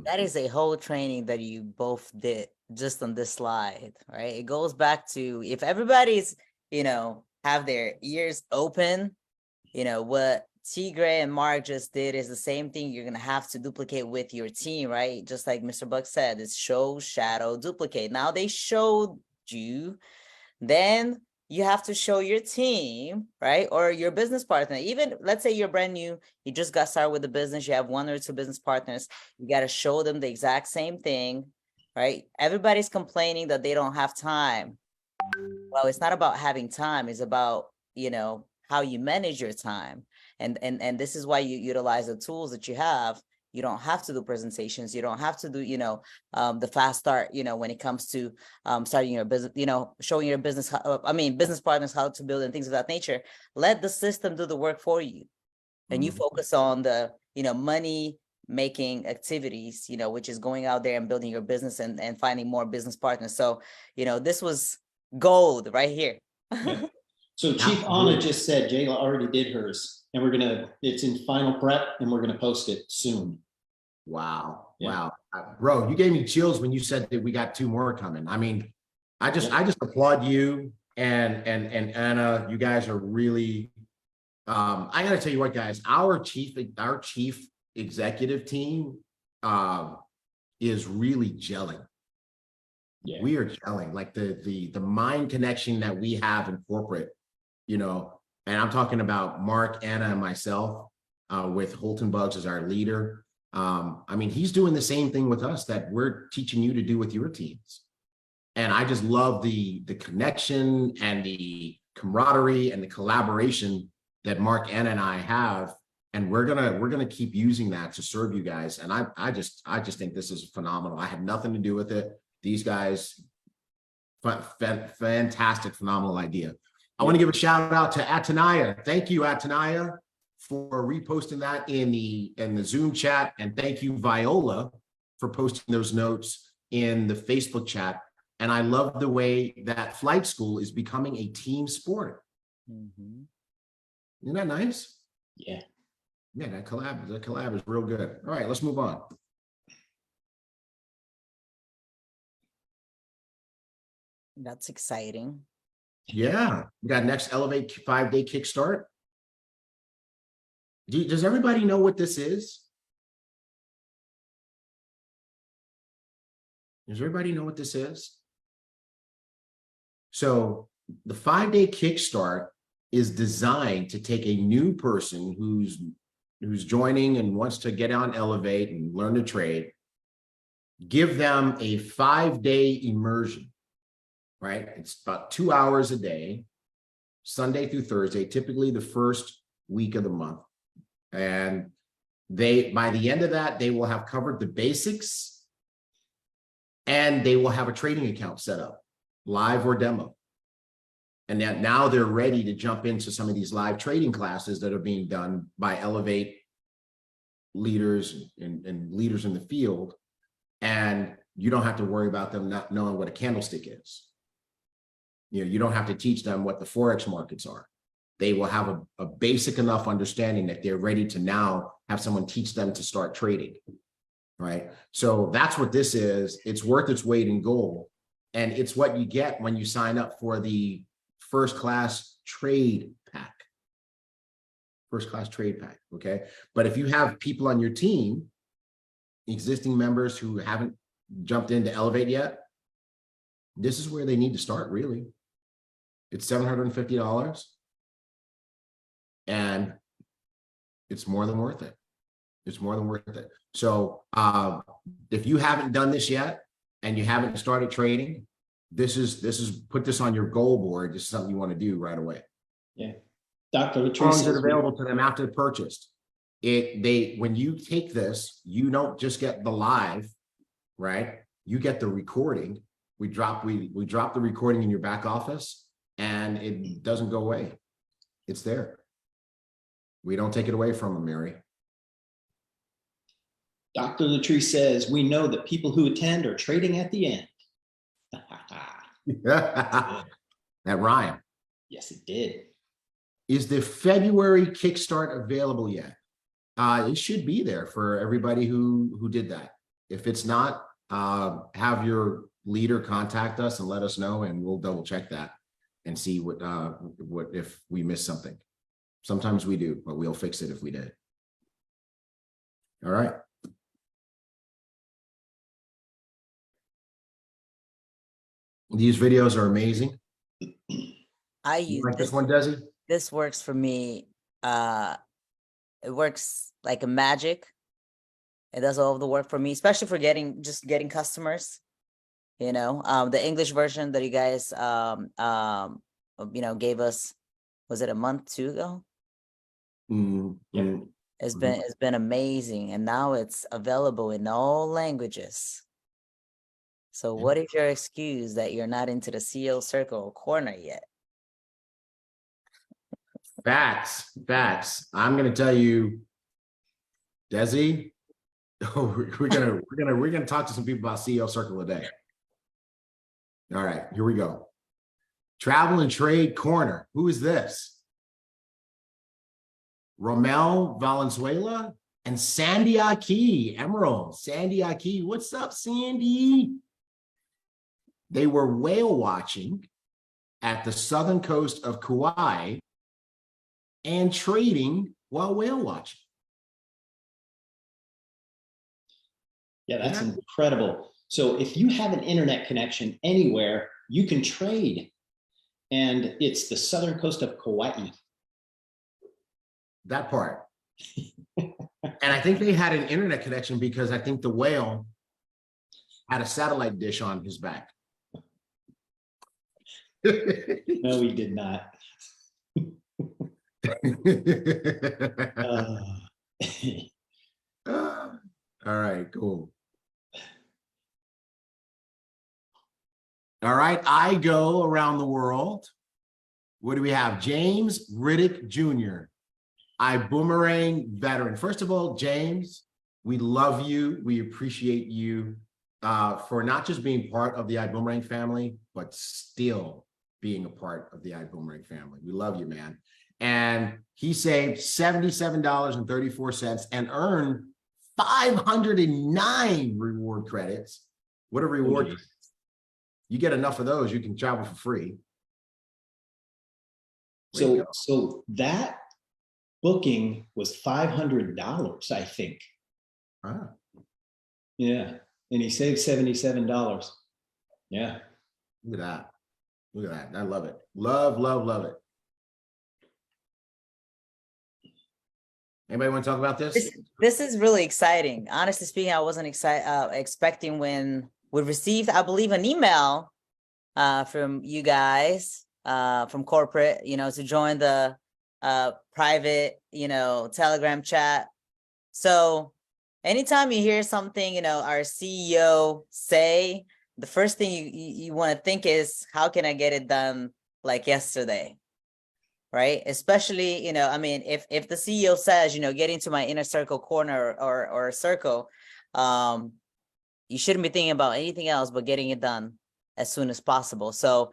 That is a whole training that you both did just on this slide, right? It goes back to, if everybody's, you know, have their ears open, you know, what Tigre and Mark just did is the same thing you're going to have to duplicate with your team, right? Just like Mr. Buck said, it's show, shadow, duplicate. Now they showed you, then you have to show your team, right? Or your business partner. Even let's say you're brand new, you just got started with the business, you have 1 or 2 business partners, you got to show them the exact same thing, right? Everybody's complaining that they don't have time. Well, it's not about having time, it's about, you know, how you manage your time. And this is why you utilize the tools that you have. You don't have to do presentations. You don't have to do, you know, the fast start, you know, when it comes to starting your business, you know, showing your business, business partners how to build and things of that nature. Let the system do the work for you. And you focus on the, you know, money making activities, you know, which is going out there and building your business and finding more business partners. So, you know, this was gold right here. Yeah. So Chief Anna just said Jayla already did hers, and it's in final prep, and we're going to post it soon. Wow. Yeah. Wow. Bro, you gave me chills when you said that we got 2 more coming. I mean, I just applaud you and Anna. You guys are really, I got to tell you what, guys, our chief executive team is really gelling. Yeah. We are gelling, like the mind connection that we have in corporate, you know, and I'm talking about Mark, Anna, and myself, with Holton Buggs as our leader. I mean, he's doing the same thing with us that we're teaching you to do with your teams. And I just love the connection and the camaraderie and the collaboration that Mark, Anna, and I have. And we're gonna keep using that to serve you guys. And I just think this is phenomenal. I had nothing to do with it. These guys, fantastic, phenomenal idea. I want to give a shout out to Atanaya. Thank you, Atanaya, for reposting that in the Zoom chat. And thank you, Viola, for posting those notes in the Facebook chat. And I love the way that flight school is becoming a team sport. Mhm. Isn't that nice? Yeah. Yeah, that collab is real good. All right, let's move on. That's exciting. Yeah, we got next Elevate 5-day kickstart. Does everybody know what this is? Does everybody know what this is? So the 5-day kickstart is designed to take a new person who's joining and wants to get on Elevate and learn to trade, give them a 5-day immersion, right? It's about 2 hours a day, Sunday through Thursday, typically the first week of the month. And by the end of that, they will have covered the basics and they will have a trading account set up, live or demo. And that now they're ready to jump into some of these live trading classes that are being done by Elevate leaders and leaders in the field. And you don't have to worry about them not knowing what a candlestick is. You don't have to teach them what the Forex markets are. They will have a basic enough understanding that they're ready to now have someone teach them to start trading, right? So that's what this is. It's worth its weight in gold. And it's what you get when you sign up for the first class trade pack. First class trade pack, okay? But if you have people on your team, existing members who haven't jumped into Elevate yet, this is where they need to start, really. It's $750. And it's more than worth it. It's more than worth it. So if you haven't done this yet and you haven't started trading, this is put this on your goal board. This is something you want to do right away. Yeah. Dr. Latrice Funds are available to them after purchased. When you take this, you don't just get the live, right? You get the recording. We drop the recording in your back office and it doesn't go away. It's there. We don't take it away from them, Mary. Dr. Latrice says, we know that people who attend are trading at the end. That rhyme. Yes, it did. Is the February Kickstart available yet? It should be there for everybody who did that. If it's not, have your leader contact us and let us know, and we'll double check that and see what if we missed something. Sometimes we do, but we'll fix it if we did. All right. These videos are amazing. I You use like this one, Desi? This works for me. It works like a magic. It does all of the work for me, especially for getting customers. You know, the English version that you guys gave us, was it a month, 2 ago? Yeah. It's been amazing, and now it's available in all languages. So what is your excuse that you're not into the CEO circle corner yet? Facts. I'm going to tell you, Desi. we're gonna talk to some people about CEO circle today. All right, here we go. Travel and trade corner. Who is this? Romel Valenzuela and Sandy Aki, Emerald. Sandy Aki, what's up, Sandy? They were whale watching at the southern coast of Kauai and trading while whale watching. Yeah, that's incredible. So if you have an internet connection anywhere, you can trade. And it's the southern coast of Kauai. That part. And I think they had an internet connection because I think the whale had a satellite dish on his back. No, he did not. All right, cool. All right, I go around the world What do we have? James Riddick Jr., Ibüümerang veteran. First of all, James, we love you. We appreciate you for not just being part of the Ibüümerang family, but still being a part of the Ibüümerang family. We love you, man. And he saved $77.34 and earned 509 reward credits. What a reward. Oh, you get enough of those, you can travel for free. Way to go. So that booking was $500, I think. Ah, Yeah. And he saved $77. Yeah. look at that. Look at that. I love it. Love, love, love it. Anybody want to talk about this? This is really exciting. Honestly speaking, I wasn't expecting when we received, I believe, an email from you guys, from corporate, to join the private, Telegram chat. So anytime you hear something, our CEO say, the first thing you want to think is, how can I get it done like yesterday? Right? Especially, if the CEO says, get into my inner circle corner or circle, you shouldn't be thinking about anything else but getting it done as soon as possible. So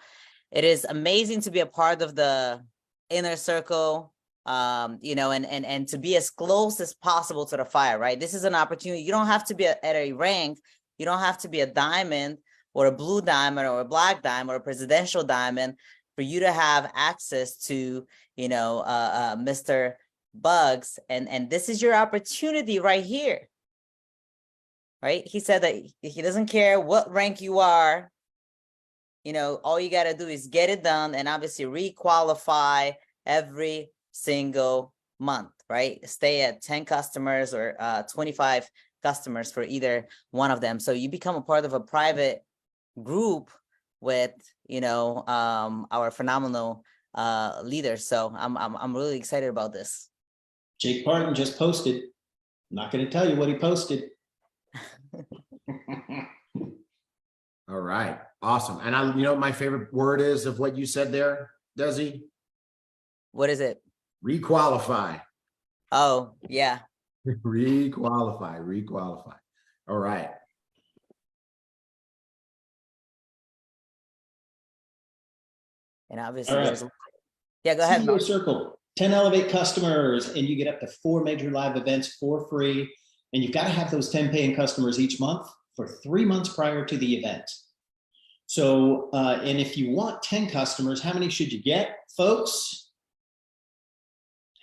it is amazing to be a part of the inner circle, and to be as close as possible to the fire, right? This is an opportunity. You don't have to be at a rank. You don't have to be a diamond or a blue diamond or a black diamond or a presidential diamond for you to have access to, Mr. Bugs. And this is your opportunity right here, right? He said that he doesn't care what rank you are. All you got to do is get it done and obviously re-qualify every single month, right? Stay at 10 customers or 25 customers for either one of them. So you become a part of a private group with, our phenomenal leaders. So I'm really excited about this. Jake Parton just posted. I'm not going to tell you what he posted. All right. Awesome. And my favorite word is of what you said there, Desi? What is it? Requalify. Oh, yeah. Requalify. All right. And obviously, All right. there's, yeah, go ahead. CEO Circle, 10 Elevate customers, and you get up to 4 major live events for free. And you've got to have those 10 paying customers each month for 3 months prior to the event. So, and if you want 10 customers, how many should you get, folks?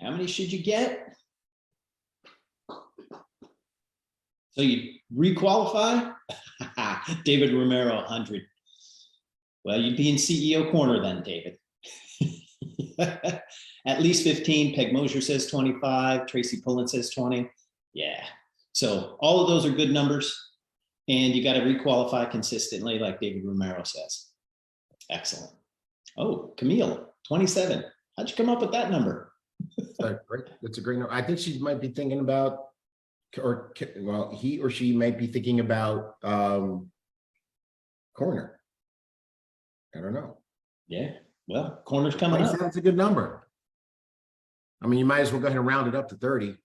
How many should you get? So you requalify? David Romero, 100. Well, you'd be in CEO corner then, David. At least 15. Peg Mosier says 25. Tracy Pullen says 20. Yeah. So all of those are good numbers. And you got to requalify consistently, like David Romero says. Excellent. Oh, Camille, 27. How'd you come up with that number? That's a great number. I think she might be thinking about, he or she might be thinking about corner. I don't know. Yeah. Well, corner's coming up. That's a good number. I mean, you might as well go ahead and round it up to 30.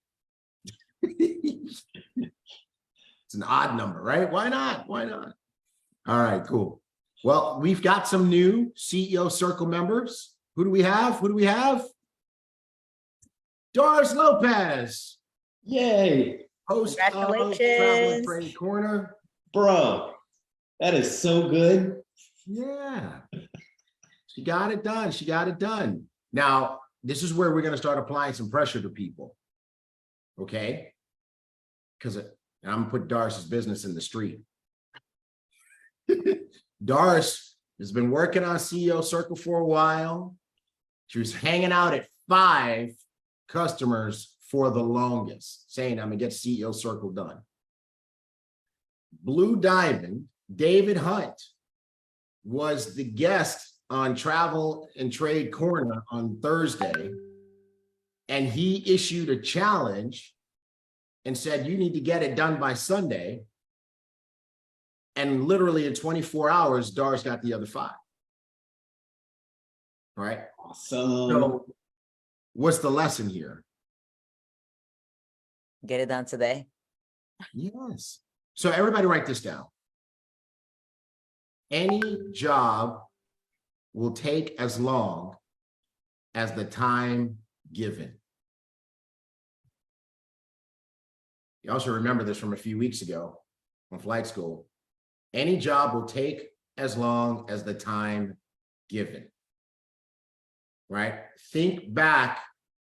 It's an odd number, right? Why not? Why not? All right, cool. Well, we've got some new CEO Circle members. Who do we have? Doris Lopez. Yay. Host of Travel and Trade Corner. Bro, that is so good. Yeah. She got it done. Now, this is where we're going to start applying some pressure to people. Okay? Because I'm going to put Doris's business in the street. Doris has been working on CEO Circle for a while. She was hanging out at 5 customers for the longest, saying, I'm going to get CEO Circle done. Blue Diamond, David Hunt, was the guest on Travel and Trade Corner on Thursday, and he issued a challenge and said, you need to get it done by Sunday. And literally in 24 hours, Doris got the other 5. All right. Awesome. So what's the lesson here? Get it done today. Yes. So everybody write this down. Any job will take as long as the time given. You also remember this from a few weeks ago on flight school. Any job will take as long as the time given. Right? Think back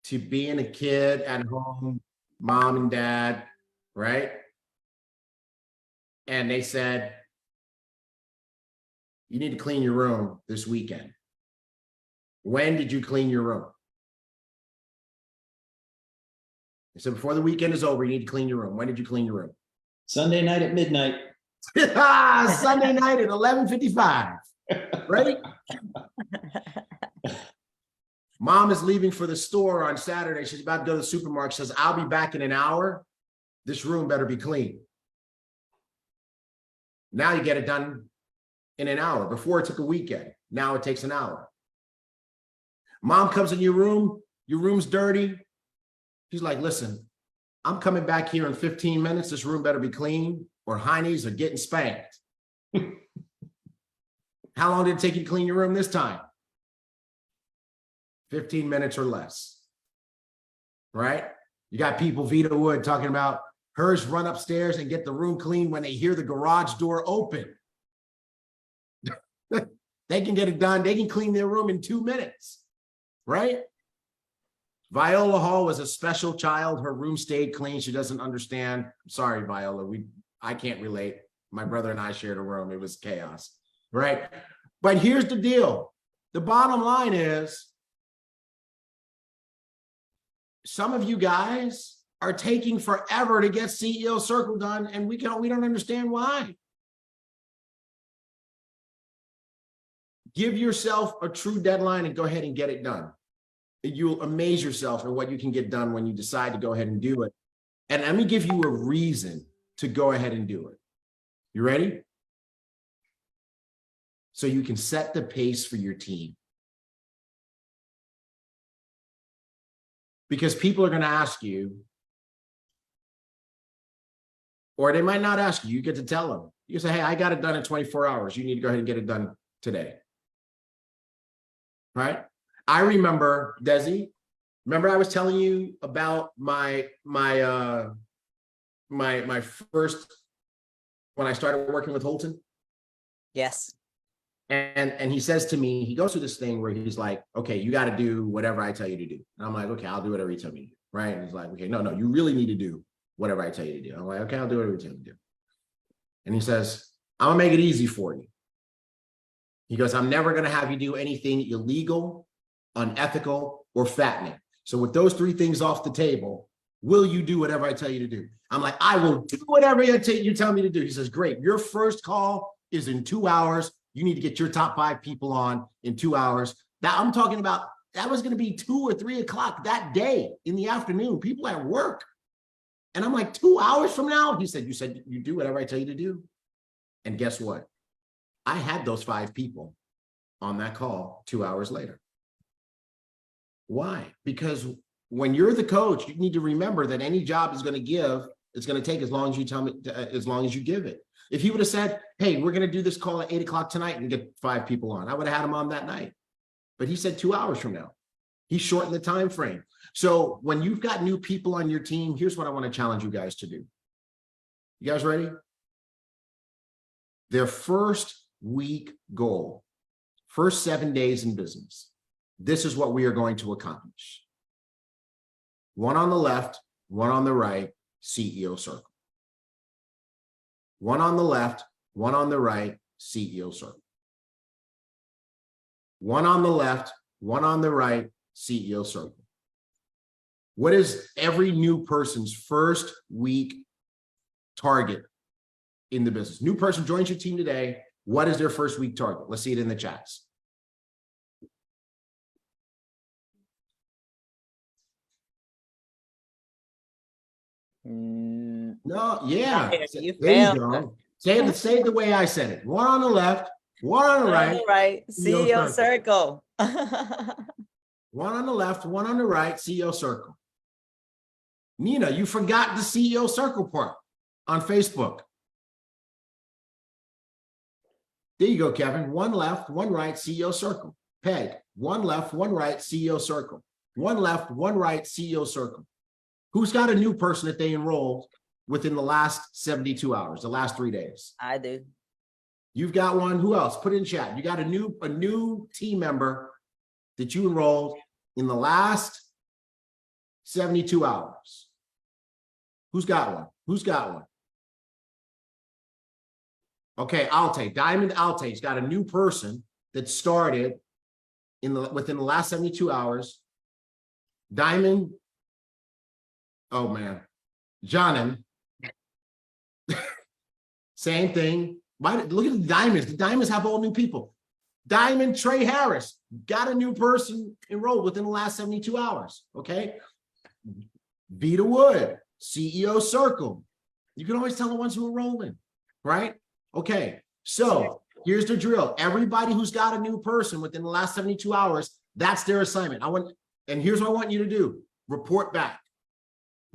to being a kid at home, mom and dad, right? And they said, you need to clean your room this weekend. When did you clean your room? They said, before the weekend is over, you need to clean your room. When did you clean your room? Sunday night at midnight. Sunday night at 11:55, right? Mom is leaving for the store on Saturday. She's about to go to the supermarket. Says, I'll be back in an hour. This room better be clean. Now you get it done in an hour. Before it took a weekend. Now it takes an hour. Mom comes in your room's dirty. She's like, listen, I'm coming back here in 15 minutes. This room better be clean or Heine's are getting spanked. How long did it take you to clean your room this time? 15 minutes or less, right? You got people, Vita Wood, talking about hers run upstairs and get the room clean when they hear the garage door open. They can get it done. They can clean their room in 2 minutes, right? Viola Hall was a special child. Her room stayed clean. She doesn't understand. I'm sorry, Viola. I can't relate. My brother and I shared a room. It was chaos, right? But here's the deal. The bottom line is, some of you guys are taking forever to get CEO Circle done, and we don't understand why. Give yourself a true deadline and go ahead and get it done. You'll amaze yourself at what you can get done when you decide to go ahead and do it. And let me give you a reason to go ahead and do it. You ready? So you can set the pace for your team. Because people are going to ask you, or they might not ask you, you get to tell them. You say, hey, I got it done in 24 hours. You need to go ahead and get it done today. Right? I remember, Desi, remember I was telling you about my first, when I started working with Holton? Yes. And he says to me, he goes through this thing where he's like, okay, you got to do whatever I tell you to do. And I'm like, okay, I'll do whatever you tell me to do. Right? And he's like, okay, no, you really need to do whatever I tell you to do. I'm like, okay, I'll do whatever you tell me to do. And he says, I'm gonna make it easy for you. He goes, I'm never going to have you do anything illegal, unethical, or fattening. So with those three things off the table, will you do whatever I tell you to do? I'm like, I will do whatever you tell me to do. He says, great. Your first call is in 2 hours. You need to get your top 5 people on in 2 hours. That I'm talking about, that was going to be 2 or 3 o'clock that day in the afternoon. People at work. And I'm like, 2 hours from now? He said, you do whatever I tell you to do. And guess what? I had those 5 people on that call 2 hours later. Why? Because when you're the coach, you need to remember that any job is going to give, it's going to take as long as you tell me, as long as you give it. If he would have said, hey, we're going to do this call at 8 o'clock tonight and get 5 people on, I would have had him on that night. But he said 2 hours from now. He shortened the time frame. So when you've got new people on your team, here's what I want to challenge you guys to do. You guys ready? Their first week goal, first 7 days in business. This is what we are going to accomplish. 1 on the left, 1 on the right, CEO circle. 1 on the left, 1 on the right, CEO circle. 1 on the left, 1 on the right, CEO circle. What is every new person's first week target in the business? New person joins your team today. What is their first week target? Let's see it in the chats. No, yeah. There you go. Say it the way I said it. 1 on the left, 1 on the right. Right. CEO circle. One on the left, one on the right, CEO circle. Nina, you forgot the CEO circle part on Facebook. There you go, Kevin. One left, one right, CEO circle. Peg, one left, one right, CEO circle. One left, one right, CEO circle. Who's got a new person that they enrolled within the last 72 hours, the last 3 days? I do. You've got one. Who else? Put it in chat. You got a new team member that you enrolled in the last 72 hours. Who's got one? Who's got one? Okay, Alte, Diamond Alte's got a new person that started within the last 72 hours. Diamond, oh man, Johnny, same thing. Look at the Diamonds. The Diamonds have all new people. Diamond Trey Harris got a new person enrolled within the last 72 hours. Okay, Vita Wood, CEO Circle. You can always tell the ones who are rolling, right? Okay, so here's the drill. Everybody who's got a new person within the last 72 hours, that's their assignment. And here's what I want you to do. Report back.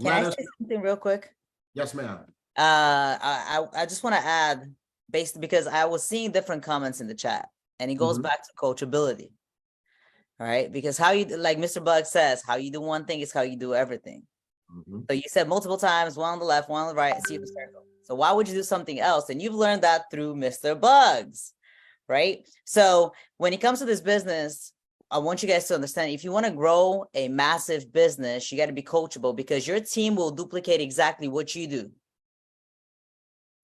Can I say something real quick? Yes, ma'am. I just want to add, because I was seeing different comments in the chat, and it goes back to coachability. All right, because how you, like Mr. Bug says, how you do one thing is how you do everything. So you said multiple times, one on the left, one on the right, and see the circle. So why would you do something else? And you've learned that through Mr. Bugs, right? So when it comes to this business, I want you guys to understand, if you want to grow a massive business, you got to be coachable, because your team will duplicate exactly what you do.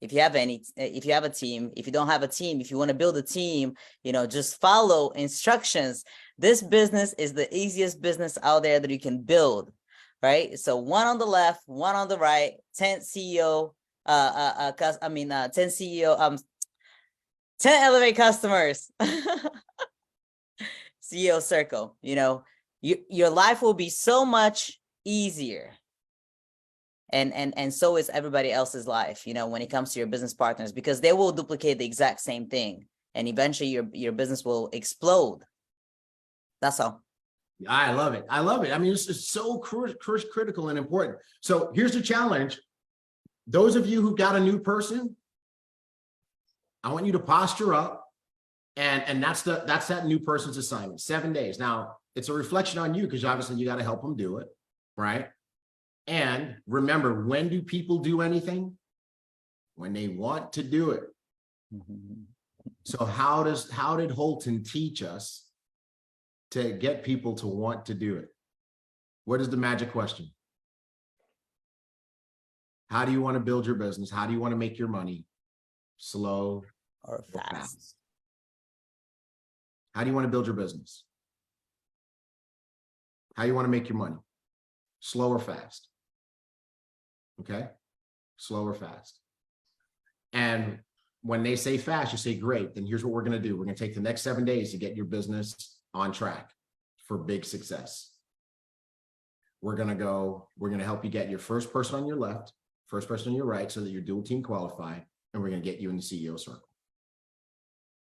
If you have a team, if you don't have a team, if you want to build a team, just follow instructions. This business is the easiest business out there that you can build, right? So one on the left, one on the right, 10 CEO, 10 elevate customers, CEO circle. Your life will be so much easier. And so is everybody else's life, when it comes to your business partners, because they will duplicate the exact same thing. And eventually your business will explode. That's all. I love it. I love it. I mean, it's so critical and important. So here's the challenge. Those of you who got a new person, I want you to posture up, and that's that new person's assignment, 7 days. Now, it's a reflection on you, because obviously you got to help them do it, right? And remember, when do people do anything? When they want to do it. So how did Holton teach us to get people to want to do it? What is the magic question? How do you want to build your business? How do you want to make your money? Slow or fast? How do you want to build your business? How do you want to make your money? Slow or fast? Okay, slow or fast. And when they say fast, you say, great, then here's what we're going to do. We're going to take the next 7 days to get your business on track for big success. We're going to help you get your first person on your left, first person on your right, so that you're dual team qualified, and we're going to get you in the CEO circle.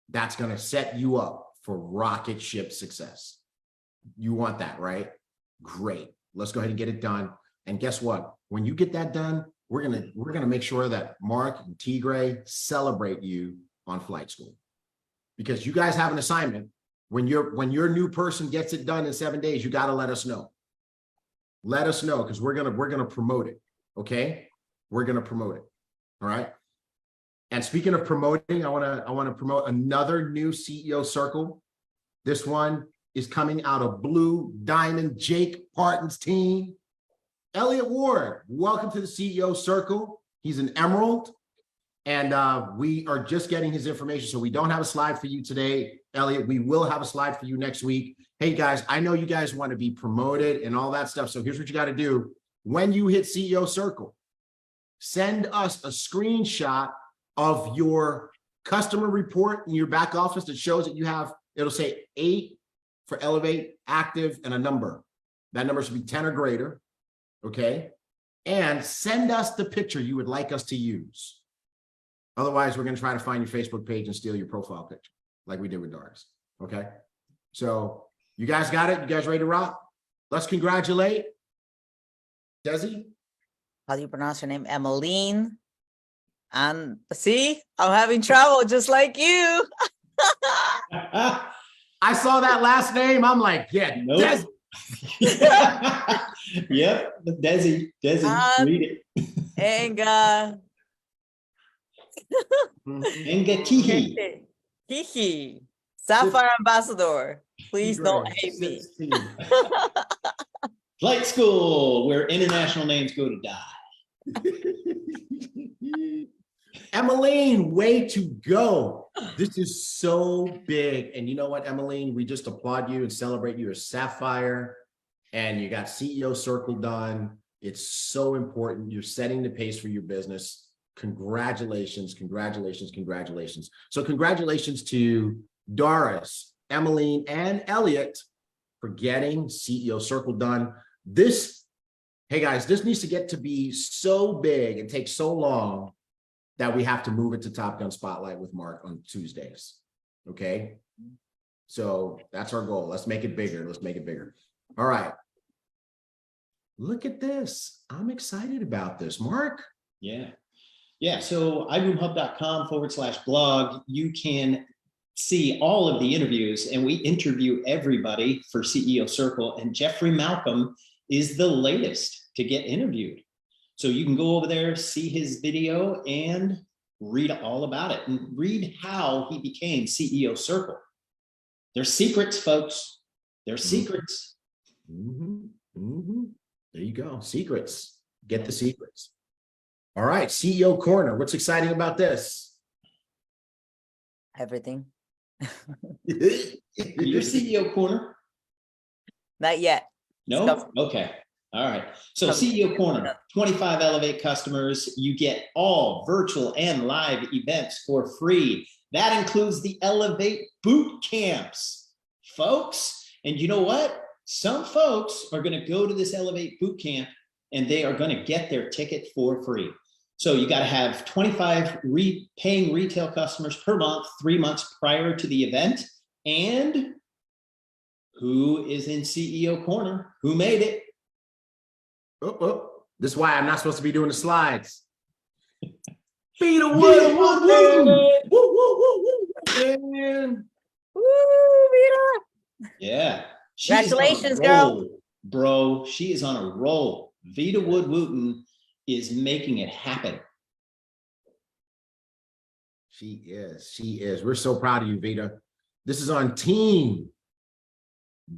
That's going to set you up for rocket ship success. You want that, right? Great. Let's go ahead and get it done. And guess what? When you get that done, we're gonna make sure that Mark and Tigray celebrate you on flight school, because you guys have an assignment. When your new person gets it done in 7 days, you got to let us know. Let us know, because we're gonna promote it. Okay, we're gonna promote it. All right. And speaking of promoting, I want to promote another new CEO circle. This one is coming out of Blue Diamond Jake Parton's team. Elliot Ward, welcome to the CEO circle. He's an Emerald, and we are just getting his information, so we don't have a slide for you today, Elliot. We will have a slide for you next week. Hey guys, I know you guys want to be promoted and all that stuff, so here's what you got to do. When you hit CEO circle, send us a screenshot of your customer report in your back office that shows that you have, it'll say 8 for Elevate, active, and a number. That number should be 10 or greater. Okay, and send us the picture you would like us to use. Otherwise, we're going to try to find your Facebook page and steal your profile picture, like we did with Doris. Okay, so You guys got it? You guys ready to rock? Let's congratulate Desi. How do you pronounce your name? Emmeline. And see, I'm having trouble just like you. I saw that last name. I'm like, yeah, Nope. Desi. Yep, Desi, read it. Enga. Enga Kihi. Kiki. Sapphire Ambassador. Please don't hate me. Flight school, where international names go to die. Emmeline, way to go. This is so big. And you know what, Emmeline, we just applaud you and celebrate you as Sapphire, and you got CEO Circle done. It's so important. You're setting the pace for your business. Congratulations, congratulations, congratulations. So congratulations to Doris, Emmeline, and Elliot for getting CEO Circle done. This, hey guys, this needs to get to be so big and take so long that we have to move it to Top Gun Spotlight with Mark on Tuesdays. Okay. So that's our goal. Let's make it bigger. Let's make it bigger. All right. Look at this. I'm excited about this. Mark? Yeah. Yeah. So iboomhub.com/blog, you can see all of the interviews, and we interview everybody for CEO Circle, and Jeffrey Malcolm is the latest to get interviewed. So you can go over there, see his video, and read all about it, and read how he became CEO Circle. There's secrets, folks. There's secrets. There you go. Secrets. Get the secrets. All right. CEO Corner. What's exciting about this? Everything. Your CEO Corner? Not yet. No? Okay. All right. So CEO Corner, 25 Elevate customers. You get all virtual and live events for free. That includes the Elevate boot camps, folks. And you know what? Some folks are going to go to this Elevate boot camp and they are going to get their ticket for free. So you got to have 25 paying retail customers per month, 3 months prior to the event. And who is in CEO Corner? Who made it? This is why I'm not supposed to be doing the slides. Be the wood, Yeah. Congratulations, girl. Bro, she is on a roll. Vita Wood Wooten is making it happen. She is. She is. We're so proud of you, Vita. This is on team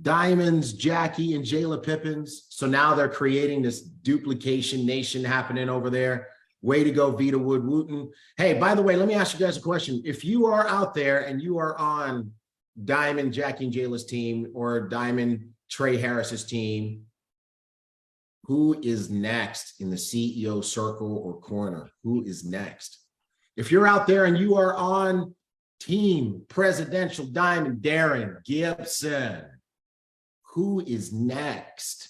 Diamonds, Jackie, and Jayla Pippins. So now they're creating this duplication nation happening over there. Way to go, Vita Wood Wooten. Hey, by the way, let me ask you guys a question. If you are out there and you are on Diamond, Jackie, and Jayla's team, or Diamond, Trey Harris's team, who is next in the CEO Circle or Corner? Who is next? If you're out there and you are on Team Presidential Diamond, Darren Gibson, who is next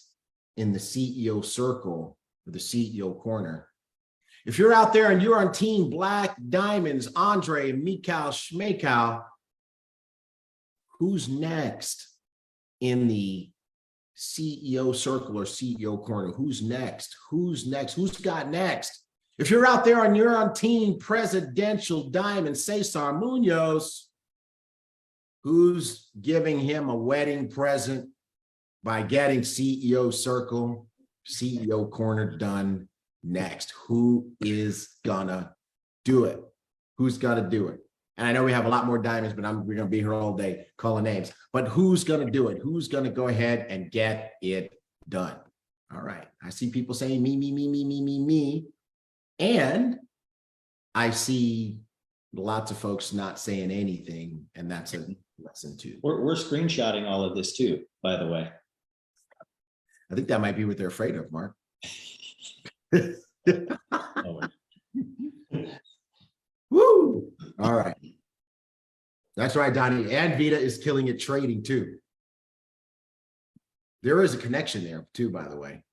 in the CEO Circle or the CEO Corner? If you're out there and you're on Team Black Diamonds, Andre, Mikal, Schmekow, who's next in the CEO Circle or CEO Corner? Who's next? Who's next? Who's got next? If you're out there and you're on Team Presidential Diamond, Cesar Munoz, who's giving him a wedding present by getting CEO Circle, CEO Corner done next? Who is gonna do it? Who's gonna do it? And I know we have a lot more diamonds, but we're gonna be here all day calling names. But who's gonna do it? Who's gonna go ahead and get it done? All right. I see people saying me, me, me, me, me, me, me. And I see lots of folks not saying anything, and that's a lesson too. We're screenshotting all of this too, by the way. I think that might be what they're afraid of, Mark. Woo! All right. That's right, Donnie. And Vita is killing it trading too. There is a connection there too, by the way.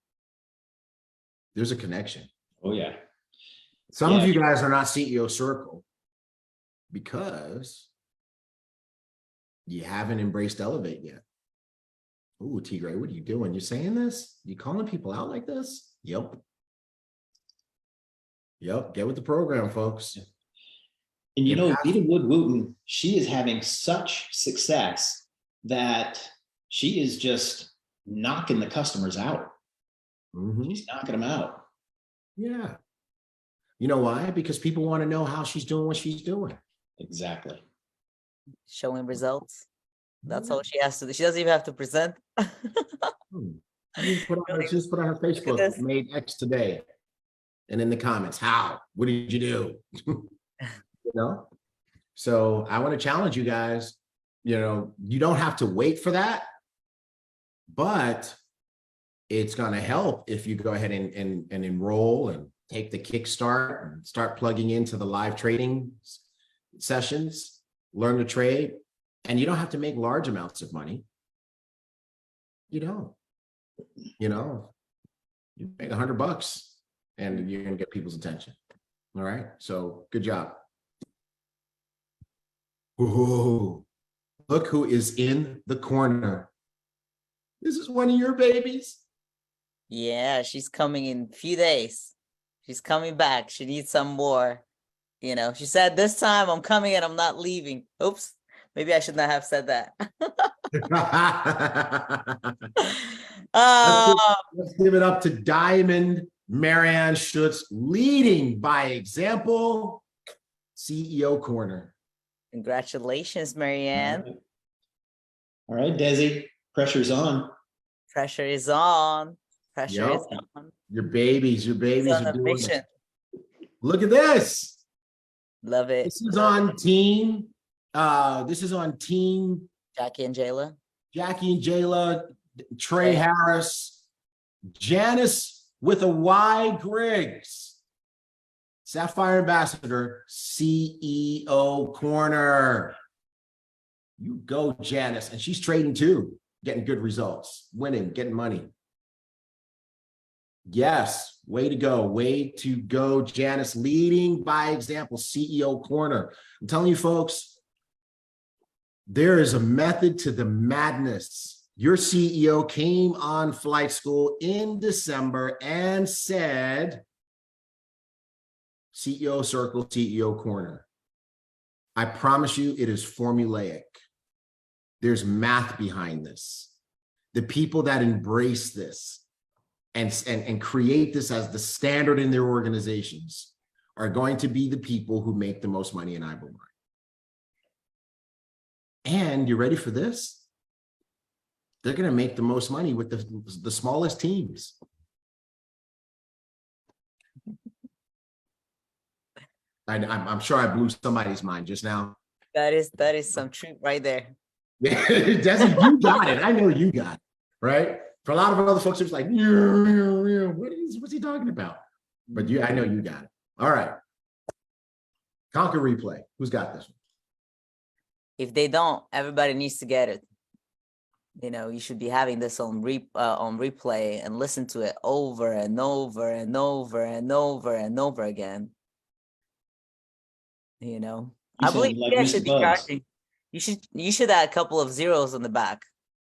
There's a connection. Oh, yeah. Some of you guys are not CEO Circle because you haven't embraced Elevate yet. Ooh, T Gray, what are you doing? You saying this? You calling people out like this? Yep. Yep. Get with the program, folks. And you know, Vita Wood Wooten, she is having such success that she is just knocking the customers out. She's knocking them out. Yeah. You know why? Because people want to know how she's doing what she's doing. Exactly. Showing results. That's all she has to do. She doesn't even have to present. Just put on her Facebook, made X today. And in the comments, how? What did you do? You know? So I want to challenge you guys. You know, you don't have to wait for that, but it's going to help if you go ahead and enroll and take the Kickstart and start plugging into the live trading sessions, learn to trade, and you don't have to make large amounts of money. You don't, you know, you make $100 and you're going to get people's attention. All right. So good job. Ooh, look who is in the corner. This is one of your babies. Yeah, she's coming in a few days. She's coming back. She needs some more. You know, she said, this time I'm coming and I'm not leaving. Oops. Maybe I should not have said that. Let's give it up to Diamond Marianne Schutz, leading by example, CEO Corner. Congratulations, Marianne. All right, Desi, pressure's on. Pressure is on. Pressure is on. Your babies are doing it. Look at this. Love it. This is on team. This is on team Jackie and Jayla. Jackie and Jayla, Trey Harris, Janice with a Y Griggs, Sapphire Ambassador, CEO Corner. You go, Janice. And she's trading too, getting good results, winning, getting money. Yes, way to go. Way to go, Janice, leading by example, CEO Corner. I'm telling you, folks, there is a method to the madness. Your CEO came on Flight School in December and said, CEO Circle, CEO Corner. I promise you, it is formulaic. There's math behind this. The people that embrace this and create this as the standard in their organizations are going to be the people who make the most money in Ibüümerang. And you ready for this? They're going to make the most money with the smallest teams. I'm sure I blew somebody's mind just now. That is some truth right there. Desi, you got it. I know you got it, right? For a lot of other folks, it's like, what's he talking about? But I know you got it. All right. Conquer replay. Who's got this one? If they don't, everybody needs to get it. You know, you should be having this on replay and listen to it over and over and over and over and over again. You know, I believe you guys should be charging. You should add a couple of zeros on the back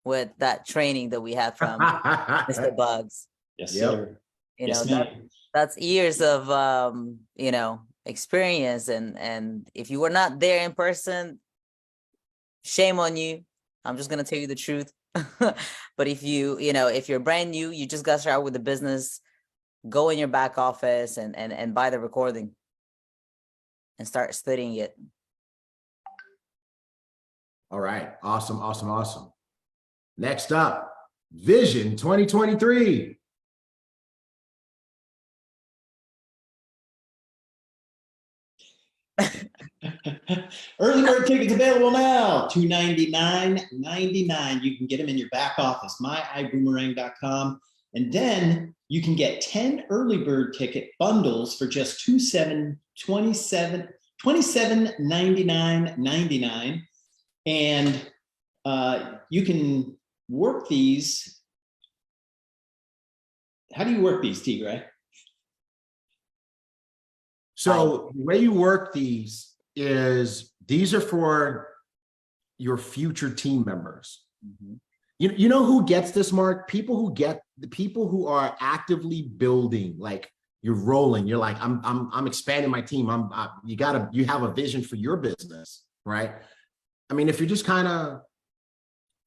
with that training that we had from Mr. Bugs. Yes, sir. You know, that's years of you know, experience, and if you were not there in person, shame on you. I'm just gonna tell you the truth. But if if you're brand new, you just got started with the business, go in your back office and buy the recording and start studying it. All right. Awesome, awesome, awesome. Next up, Vision 2023. Early bird tickets available now, $299.99. You can get them in your back office, myiboomerang.com. And then you can get 10 early bird ticket bundles for just $27.99.99. And you can work these. How do you work these, T. Gray? So the way you work these is these are for your future team members. You know who gets this, Mark? The people who are actively building, like you're rolling, you're like, I'm expanding my team. You have a vision for your business, right? I mean, if you're just kind of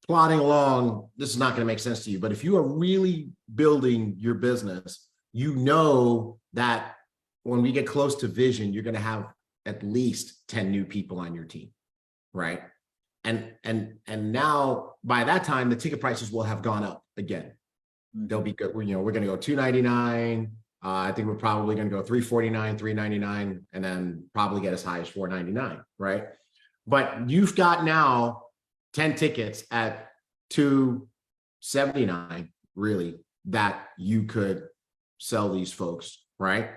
plodding along, this is not going to make sense to you. But if you are really building your business, you know that when we get close to vision, you're going to have at least 10 new people on your team, right? And now by that time, the ticket prices will have gone up again. They'll be good. We're going to go $299. I think we're probably going to go $349, $399, and then probably get as high as $499, right? But you've got now 10 tickets at $279, really, that you could sell these folks, right?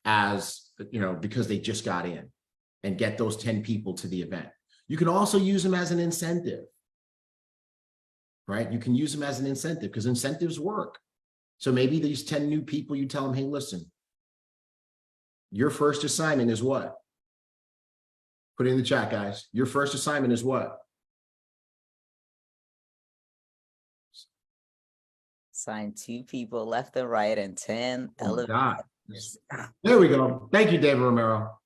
As you know, because they just got in, and get those 10 people to the event. You can also use them as an incentive, right? You can use them as an incentive because incentives work. So maybe these 10 new people, you tell them, hey, listen, your first assignment is what? Put it in the chat, guys. Your first assignment is what? Sign 2 people left and right and 10 elevators. There we go. Thank you, David Romero.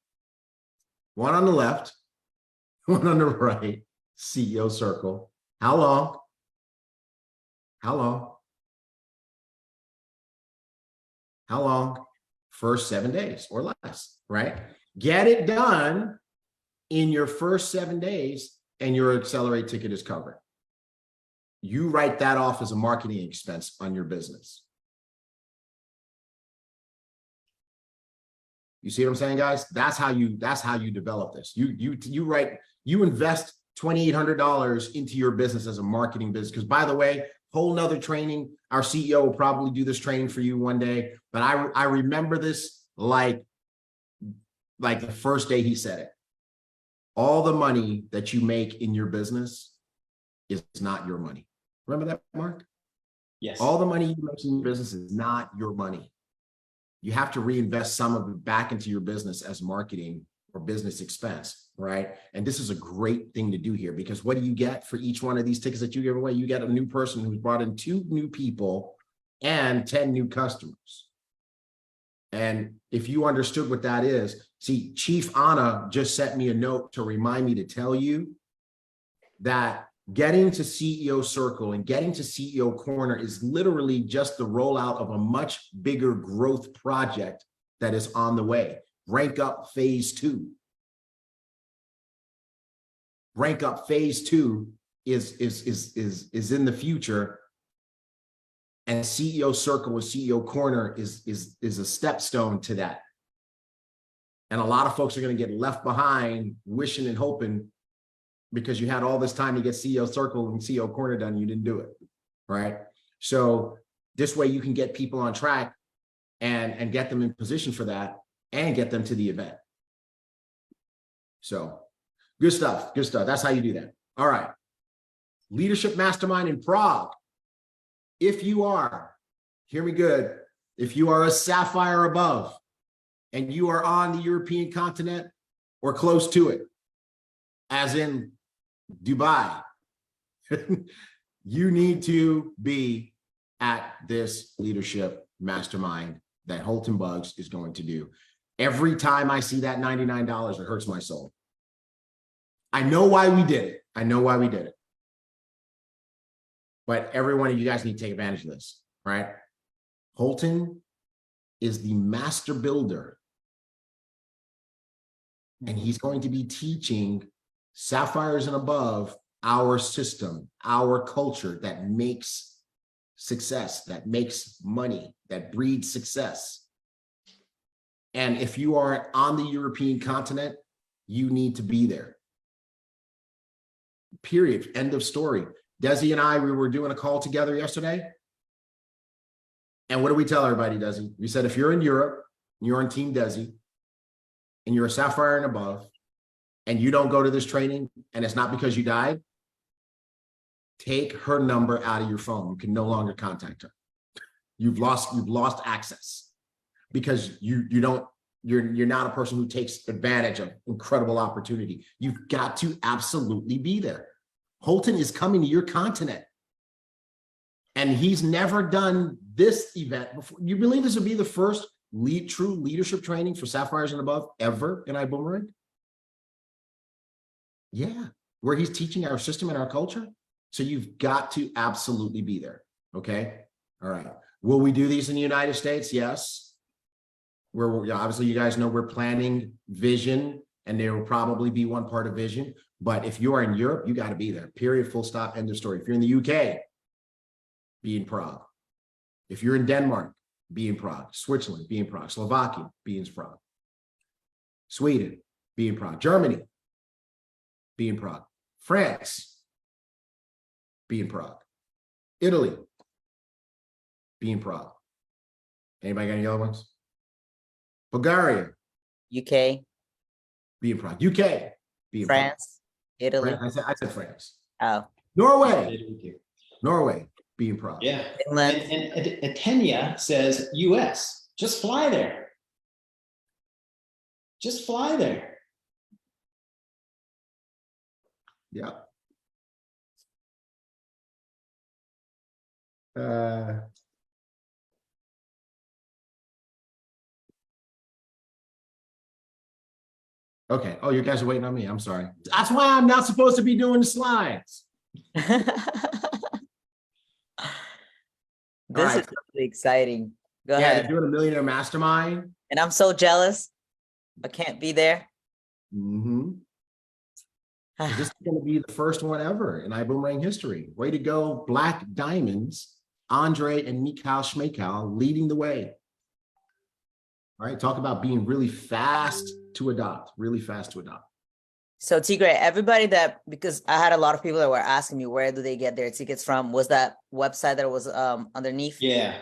One on the left, one on the right, CEO circle. How long? How long? How long? First 7 days or less, right? Get it done in your first 7 days and your Accelerate ticket is covered. You write that off as a marketing expense on your business. You see what I'm saying, guys? That's how you develop this. You invest $2,800 into your business as a marketing business. Because by the way, whole nother training, our CEO will probably do this training for you one day. But I remember this like the first day he said it. All the money that you make in your business is not your money. Remember that, Mark? Yes. All the money you make in your business is not your money. You have to reinvest some of it back into your business as marketing or business expense, right? And this is a great thing to do here, because what do you get for each one of these tickets that you give away? You get a new person who's brought in 2 new people and 10 new customers. And if you understood what that is, see, Chief Anna just sent me a note to remind me to tell you that getting to CEO Circle and getting to CEO Corner is literally just the rollout of a much bigger growth project that is on the way. Rank Up Phase 2. Rank Up Phase 2 is in the future, and CEO Circle and CEO Corner is a stepstone to that. And a lot of folks are going to get left behind, wishing and hoping, because you had all this time to get CEO Circle and CEO Corner done, you didn't do it, right? So this way you can get people on track and get them in position for that and get them to the event. So good stuff, good stuff. That's how you do that. All right. Leadership Mastermind in Prague. If you are, hear me good, if you are a Sapphire above and you are on the European continent or close to it, as in Dubai, you need to be at this leadership mastermind that Holton Bugs is going to do. Every time I see that $99, it hurts my soul. I know why we did it. I know why we did it. But every one of you guys need to take advantage of this, right? Holton is the master builder. And he's going to be teaching Sapphires and above our system, our culture that makes success, that makes money, that breeds success. And if you are on the European continent, you need to be there. Period. End of story. Desi and I, we were doing a call together yesterday. And what do we tell everybody, Desi? We said, if you're in Europe, you're on Team Desi, and you're a Sapphire and above, and you don't go to this training, and it's not because you died, take her number out of your phone. You can no longer contact her. You've lost access, because you're not a person who takes advantage of incredible opportunity. You've got to absolutely be there. Holton is coming to your continent. And he's never done this event before. You believe this would be the first true leadership training for Sapphires and above ever in Ibüümerang? Yeah, where he's teaching our system and our culture. So you've got to absolutely be there. Okay. All right. Will we do these in the United States? Yes. We're obviously, you guys know we're planning vision, and there will probably be one part of vision. But if you are in Europe, you got to be there. Period. Full stop. End of story. If you're in the UK, be in Prague. If you're in Denmark, be in Prague. Switzerland, be in Prague. Slovakia, be in Prague. Sweden, be in Prague. Germany, be in Prague. France, be in Prague. Italy, be in Prague. Anybody got any other ones? Bulgaria, UK, be in Prague. UK, be in France, Prague. Italy. I said France. Oh, Norway, be in Prague. Yeah. Finland. And Atenia says US. Just fly there. Just fly there. Yeah. Okay. Oh, you guys are waiting on me. I'm sorry. That's why I'm not supposed to be doing the slides. This right. is really exciting. Go Yeah, ahead. they're doing a millionaire mastermind. And I'm so jealous. I can't be there. Mm-hmm. This is going to be the first one ever in Ibüümerang history. Way to go, Black Diamonds, Andre and Mikhail Schmeikal leading the way. All right, talk about being really fast to adopt, really fast to adopt. So Tigre, everybody that, because I had a lot of people that were asking me where do they get their tickets from, was that website that was underneath? Yeah.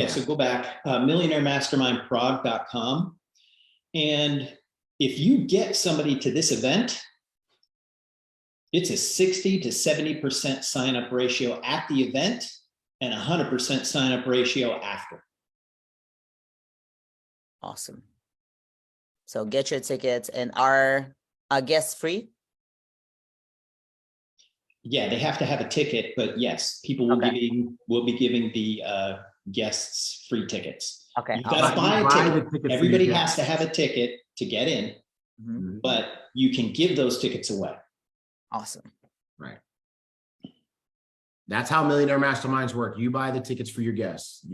So go back, millionairemastermindprague.com. And if you get somebody to this event, it's a 60 to 70% sign-up ratio at the event and 100% sign-up ratio after. Awesome. So get your tickets, and are guests free? Yeah, they have to have a ticket, but yes, people will be giving the guests free tickets. Okay. You got to buy a ticket. Everybody has to have a ticket to get in, but you can give those tickets away. Awesome. Right. That's how millionaire masterminds work. You buy the tickets for your guests.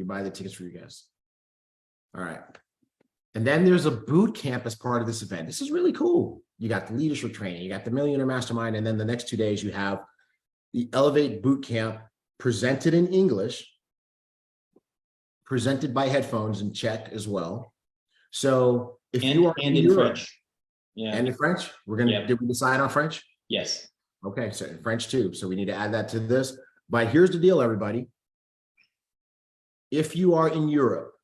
All right. And then there's a boot camp as part of this event. This is really cool. You got the leadership training, you got the millionaire mastermind, and then the next 2 days you have the Elevate boot camp presented in English, presented by headphones in Czech as well. So if you are in French. Yeah. And in French, we're gonna did we decide on French? Yes. Okay, so in French too. So we need to add that to this. But here's the deal, everybody. If you are in Europe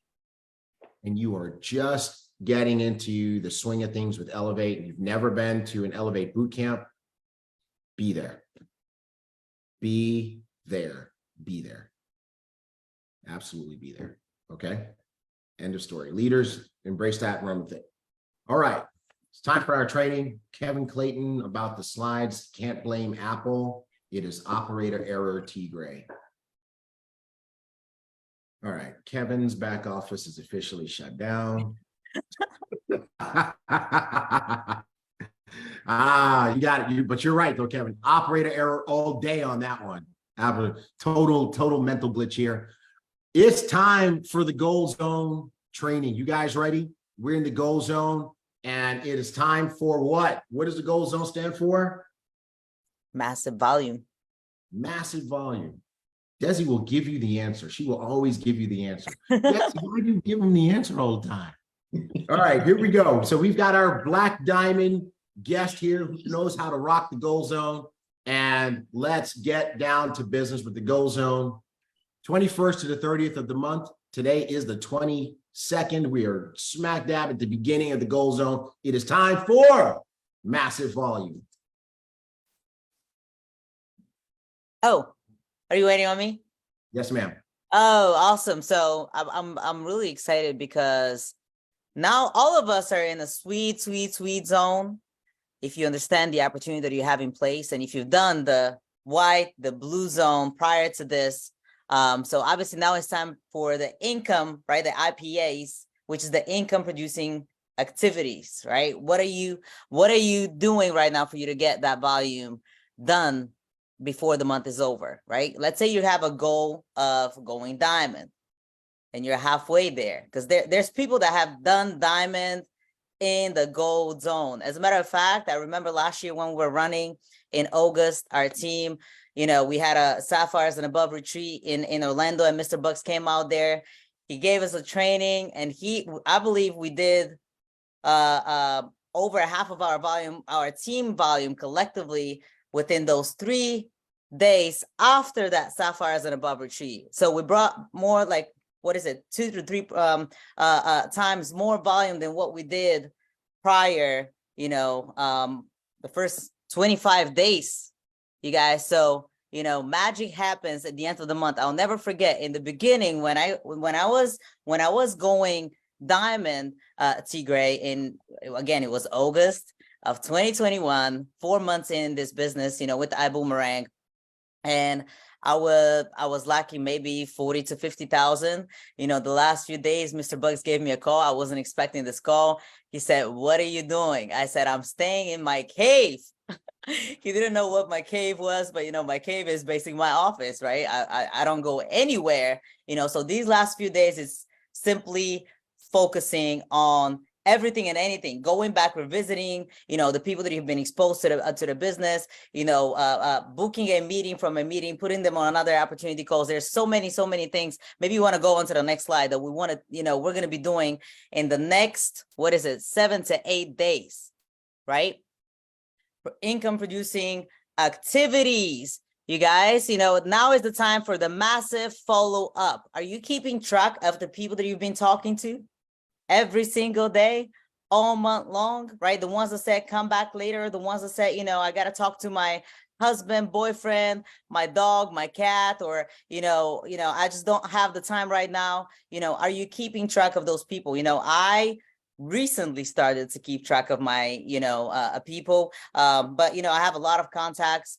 and you are just getting into the swing of things with Elevate, and you've never been to an Elevate boot camp, be there. Be there. Be there. Absolutely be there. Okay. End of story. Leaders, embrace that and run with it. All right. It's time for our training. Kevin Clayton about the slides. Can't blame Apple. It is operator error Tigre. All right. Kevin's back office is officially shut down. You got it. But you're right though, Kevin. Operator error all day on that one. Have a total mental glitch here. It's time for the goal zone training. You guys ready? We're in the goal zone, and it is time for what? What does the goal zone stand for? Massive volume. Massive volume. Desi will give you the answer. She will always give you the answer. Desi, why do you give them the answer all the time? All right, here we go. So we've got our Black Diamond guest here who knows how to rock the goal zone. And let's get down to business with the goal zone. 21st to the 30th of the month. Today is the 22nd. We are smack dab at the beginning of the goal zone. It is time for massive volume. Oh, are you waiting on me? Yes, ma'am. Oh, awesome. So I'm really excited because now all of us are in a sweet zone. If you understand the opportunity that you have in place, and if you've done the white, the blue zone prior to this. So obviously now it's time for the income, right? The IPAs, which is the income producing activities, right? What are you doing right now for you to get that volume done before the month is over, right? Let's say you have a goal of going diamond and you're halfway there, because there's people that have done diamond in the gold zone. As a matter of fact, I remember last year when we were running in August, our team, we had a Sapphires and Above retreat in Orlando, and Mr. Bucks came out there. He gave us a training, and I believe we did over half of our volume, our team volume collectively within those 3 days after that Sapphires and Above retreat. So we brought more like, 2 to 3 times more volume than what we did prior, the first 25 days, you guys. So, magic happens at the end of the month. I'll never forget in the beginning when I was going diamond, Tigray, again, it was August of 2021, 4 months in this business, with Ibüümerang. And I was lacking maybe 40 to 50,000. The last few days, Mr. Bucks gave me a call. I wasn't expecting this call. He said, "What are you doing?" I said, "I'm staying in my cave." He didn't know what my cave was, but my cave is basically my office, right? I don't go anywhere, so these last few days is simply focusing on everything and anything, going back, revisiting, the people that you've been exposed to the business, booking a meeting from a meeting, putting them on another opportunity calls. There's so many things. Maybe you want to go on to the next slide that we want to, we're going to be doing in the next, 7 to 8 days, right? For income producing activities. You guys, now is the time for the massive follow up. Are you keeping track of the people that you've been talking to? Every single day, all month long, right? The ones that said, come back later. The ones that said, I got to talk to my husband, boyfriend, my dog, my cat, or, I just don't have the time right now. Are you keeping track of those people? I recently started to keep track of my, people, but, I have a lot of contacts.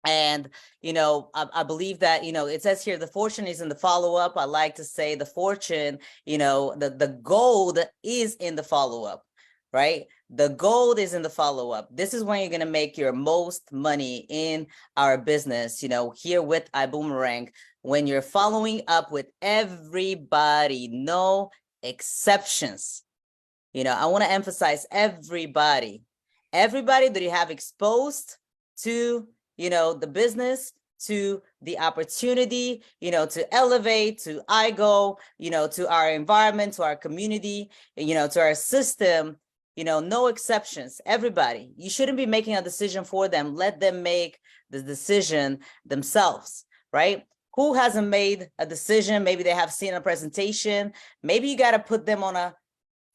And, I believe that, it says here, the fortune is in the follow-up. I like to say the fortune, the gold is in the follow-up, right? The gold is in the follow-up. This is when you're going to make your most money in our business, here with Ibüümerang, when you're following up with everybody, no exceptions. I want to emphasize everybody that you have exposed to the business, to the opportunity, to elevate, to IGO, to our environment, to our community, to our system, no exceptions, everybody. You shouldn't be making a decision for them. Let them make the decision themselves, right? Who hasn't made a decision? Maybe they have seen a presentation. Maybe you got to put them on a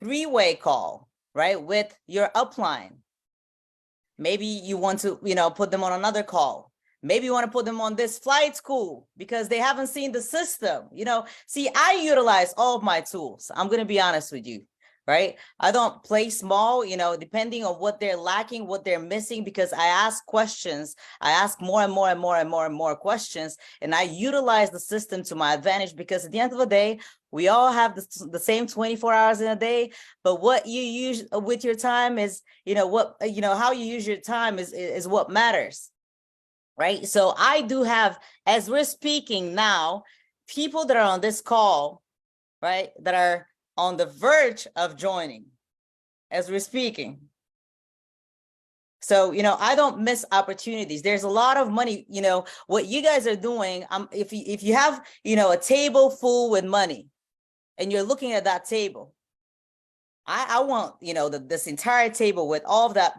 3-way call, right? With your upline. Maybe you want to, put them on another call. Maybe you want to put them on this flight school because they haven't seen the system. See, I utilize all of my tools. I'm going to be honest with you, right? I don't play small, depending on what they're lacking, what they're missing, because I ask questions. I ask more and more questions, and I utilize the system to my advantage, because at the end of the day, we all have the same 24 hours in a day, but what you use with your time is, how you use your time is what matters, right? So I do have, as we're speaking now, people that are on this call, right, that are on the verge of joining as we're speaking. So, I don't miss opportunities. There's a lot of money, what you guys are doing. If you have, a table full with money, and you're looking at that table, I want, this entire table with all of that,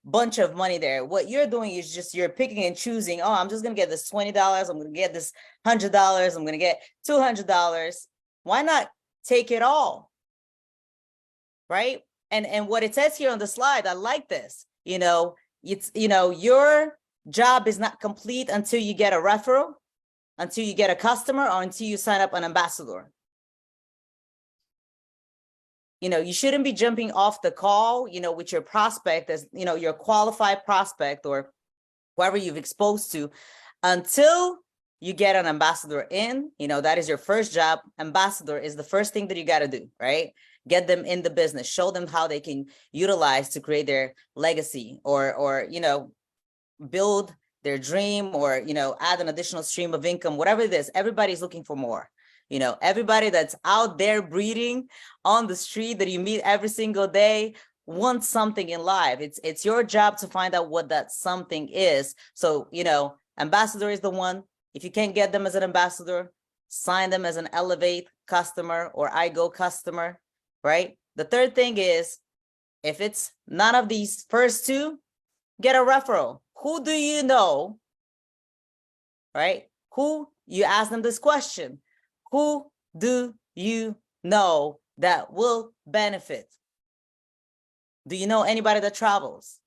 bunch of money there. What you're doing is just, you're picking and choosing. Oh, I'm just going to get this $20. I'm going to get this $100. I'm going to get $200. Why not take it all? Right? And what it says here on the slide, I like this, it's, your job is not complete until you get a referral, until you get a customer, or until you sign up an ambassador. You shouldn't be jumping off the call, with your prospect as, your qualified prospect, or whoever you've exposed to, until you get an ambassador in, that is your first job. Ambassador is the first thing that you got to do, right? Get them in the business, show them how they can utilize to create their legacy or build their dream, or, add an additional stream of income, whatever it is. Everybody's looking for more. Everybody that's out there breeding on the street that you meet every single day wants something in life. It's your job to find out what that something is. So, ambassador is the one. If you can't get them as an ambassador, sign them as an Elevate customer or iGo customer, right? The third thing is, if it's none of these first two, get a referral. Who do you know, right? Who, you ask them this question, who do you know that will benefit? Do you know anybody that travels?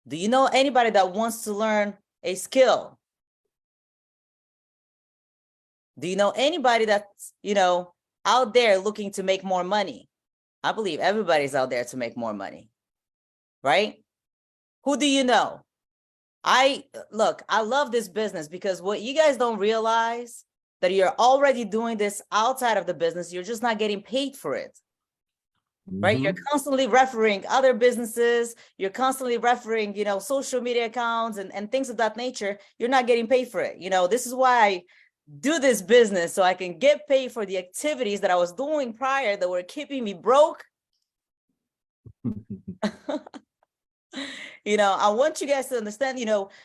Do you know anybody that wants to learn a skill? Do you know anybody that's, out there looking to make more money? I believe everybody's out there to make more money, right? Who do you know? I love this business because what you guys don't realize, that you're already doing this outside of the business, you're just not getting paid for it, right? You're constantly referring other businesses, you're constantly referring, social media accounts and things of that nature. You're not getting paid for it. This is why I do this business, so I can get paid for the activities that I was doing prior that were keeping me broke. I want you guys to understand,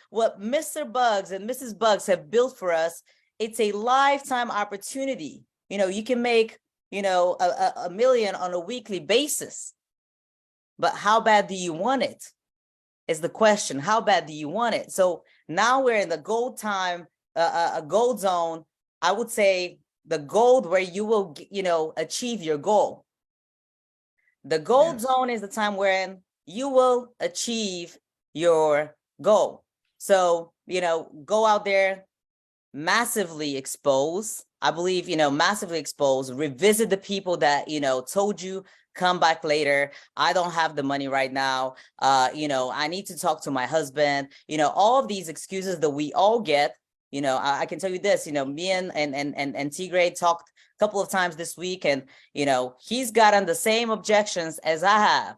what Mr. Bugs and Mrs. Bugs have built for us. It's a lifetime opportunity. You can make, a million on a weekly basis. But how bad do you want it? Is the question. How bad do you want it? So now we're in the gold time, a gold zone. I would say the gold where you will, achieve your goal. The gold zone is the time when you will achieve your goal. So, go out there, massively expose. I believe, massively expose, revisit the people that, told you, come back later. I don't have the money right now. I need to talk to my husband, all of these excuses that we all get. I can tell you this, me and T-Grade talked a couple of times this week, and, he's gotten the same objections as I have.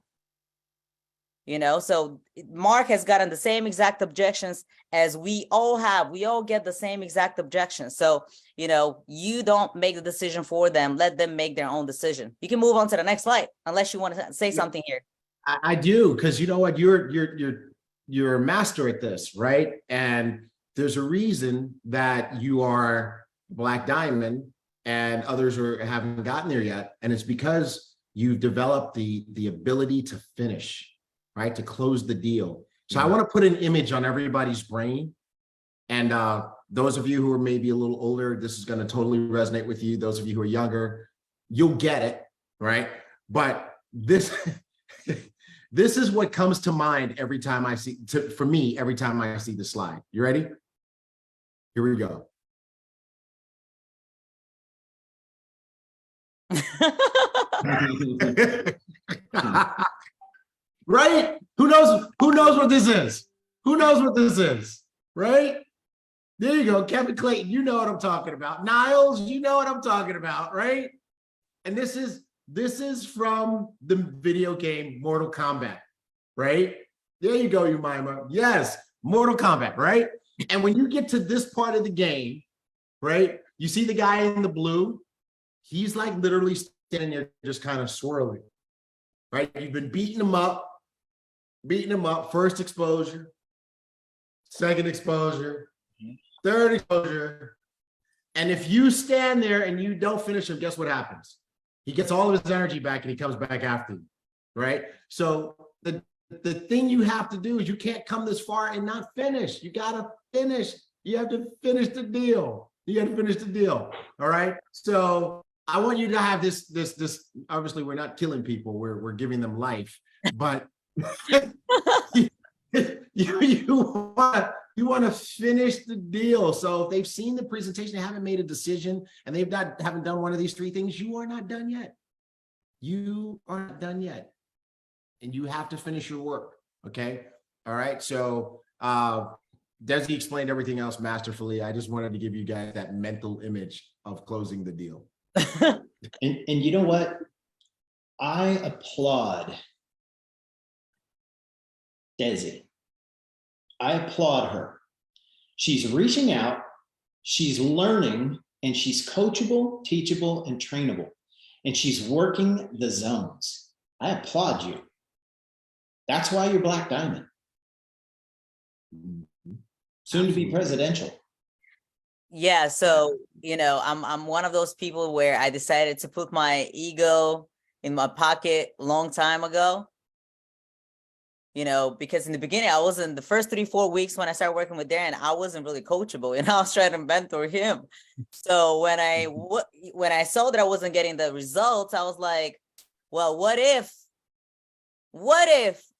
So Mark has gotten the same exact objections as we all have. We all get the same exact objections. So, you don't make the decision for them. Let them make their own decision. You can move on to the next slide, unless you want to say something here. I do, because you know what, you're a master at this, right? And there's a reason that you are Black Diamond and others haven't gotten there yet. And it's because you've developed the ability to finish, right? To close the deal. So I want to put an image on everybody's brain. And those of you who are maybe a little older, this is going to totally resonate with you. Those of you who are younger, you'll get it, right? But this, this is what comes to mind every time I see, for me, every time I see the slide. You ready? Here we go. Right? Who knows what this is? Who knows what this is? Right? There you go. Kevin Clayton, you know what I'm talking about. Niles, you know what I'm talking about, right? And this is from the video game Mortal Kombat, right? There you go, Ibüümerang. Yes, Mortal Kombat, right? And when you get to this part of the game, right, you see the guy in the blue, he's like literally standing there just kind of swirling, right? You've been beating him up, first exposure, second exposure, third exposure. And if you stand there and you don't finish him, guess what happens? He gets all of his energy back and he comes back after you, right? So the thing you have to do is you can't come this far and not finish. You got to finish. You have to finish the deal. You got to finish the deal. All right. So I want you to have this, obviously we're not killing people. We're giving them life, but you want to finish the deal. So if they've seen the presentation, they haven't made a decision, and haven't done one of these three things, you are not done yet. You are not done yet. And you have to finish your work. Okay. All right. So Desi explained everything else masterfully. I just wanted to give you guys that mental image of closing the deal. And you know what? I applaud Desi. I applaud her. She's reaching out, she's learning, and she's coachable, teachable, and trainable. And she's working the zones. I applaud you. That's why you're Black Diamond. Soon to be presidential. Yeah, so I'm one of those people where I decided to put my ego in my pocket a long time ago. Because in the beginning, I wasn't, the first 3-4 weeks when I started working with Darren, I wasn't really coachable, and I was trying to mentor him. So when I saw that I wasn't getting the results, I was like, well, what if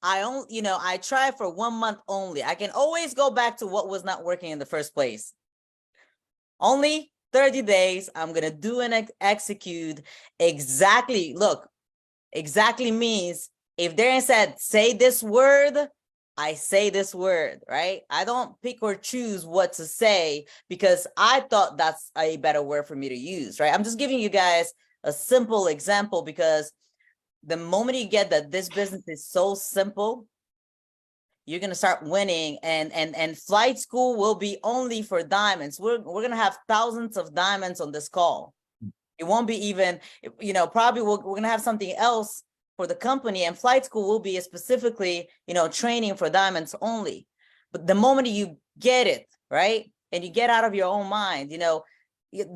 I try for 1 month only? I can always go back to what was not working in the first place. Only 30 days, I'm going to do and execute exactly. Look, exactly means if Darren said, say this word, I say this word, right? I don't pick or choose what to say because I thought that's a better word for me to use, right? I'm just giving you guys a simple example because the moment you get that this business is so simple, you're going to start winning, and flight school will be only for diamonds. We're going to have thousands of diamonds on this call. It won't be even, probably we're going to have something else for the company, and flight school will be specifically, training for diamonds only. But the moment you get it, right, and you get out of your own mind,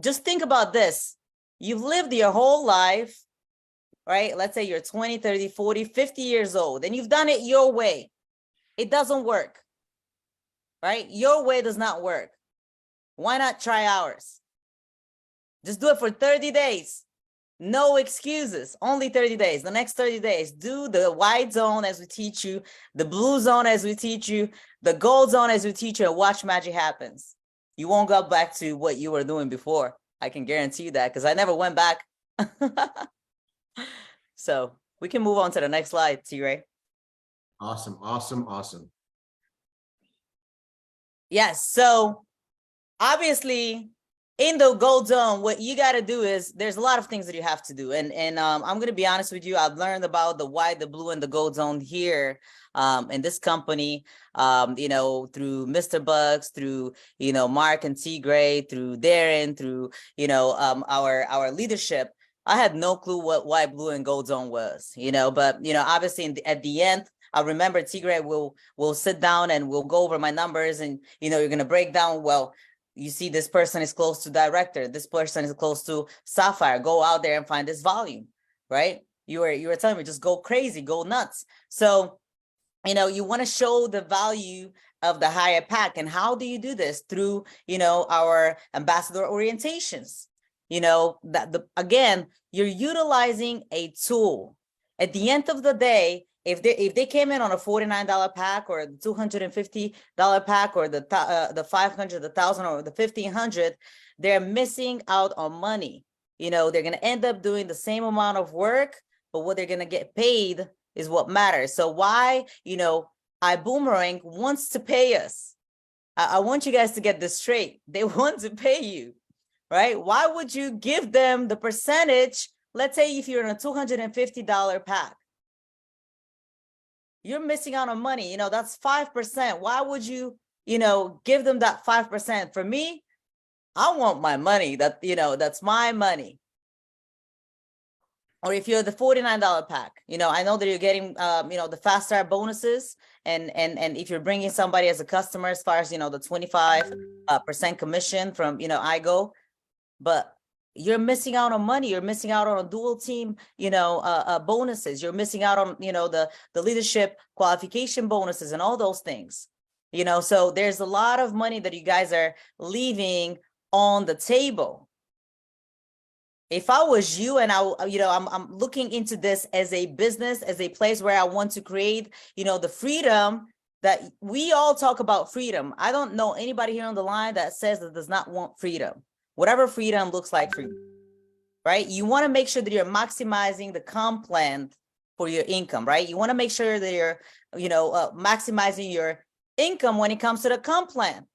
just think about this. You've lived your whole life, right? Let's say you're 20, 30, 40, 50 years old, and you've done it your way. It doesn't work, right? Your way does not work. Why not try ours? Just do it for 30 days. No excuses, only 30 days. The next 30 days, do the white zone as we teach you, the blue zone as we teach you, the gold zone as we teach you, and watch magic happens. You won't go back to what you were doing before. I can guarantee you that because I never went back. So we can move on to the next slide, T-Ray. Awesome, awesome, awesome. Yes, so obviously in the gold zone, what you got to do is there's a lot of things that you have to do. And I'm going to be honest with you. I've learned about the white, the blue, and the gold zone here in this company, through Mr. Bucks, through, Mark and T. Gray, through Darren, through, our leadership. I had no clue what white, blue, and gold zone was, but, obviously at the end, I remember T. Gray will sit down and we'll go over my numbers, and, you're going to break down, well, you see this person is close to director, this person is close to sapphire, go out there and find this volume, right? You were telling me, just go crazy, go nuts. So, you want to show the value of the higher pack. And how do you do this? Through, our ambassador orientations, again, you're utilizing a tool. At the end of the day, if they came in on a $49 pack or the $250 pack or the $500, the $1,000 or the $1,500, they're missing out on money. They're going to end up doing the same amount of work, but what they're going to get paid is what matters. So why, Ibüümerang wants to pay us. I want you guys to get this straight. They want to pay you, right? Why would you give them the percentage? Let's say if you're in a $250 pack. You're missing out on money. That's 5%. Why would you, give them that 5%? For me, I want my money. That's my money. Or if you're the $49 pack, I know that you're getting, the fast start bonuses. And if you're bringing somebody as a customer, as far as, the 25% commission from, IGO, but you're missing out on money. You're missing out on a dual team, bonuses. You're missing out on, the leadership qualification bonuses and all those things, so there's a lot of money that you guys are leaving on the table. If I was you and I'm looking into this as a business, as a place where I want to create, the freedom that we all talk about freedom. I don't know anybody here on the line that says that does not want freedom. Whatever freedom looks like for you, right? You want to make sure that you're maximizing the comp plan for your income, right? You want to make sure that you're, maximizing your income when it comes to the comp plan.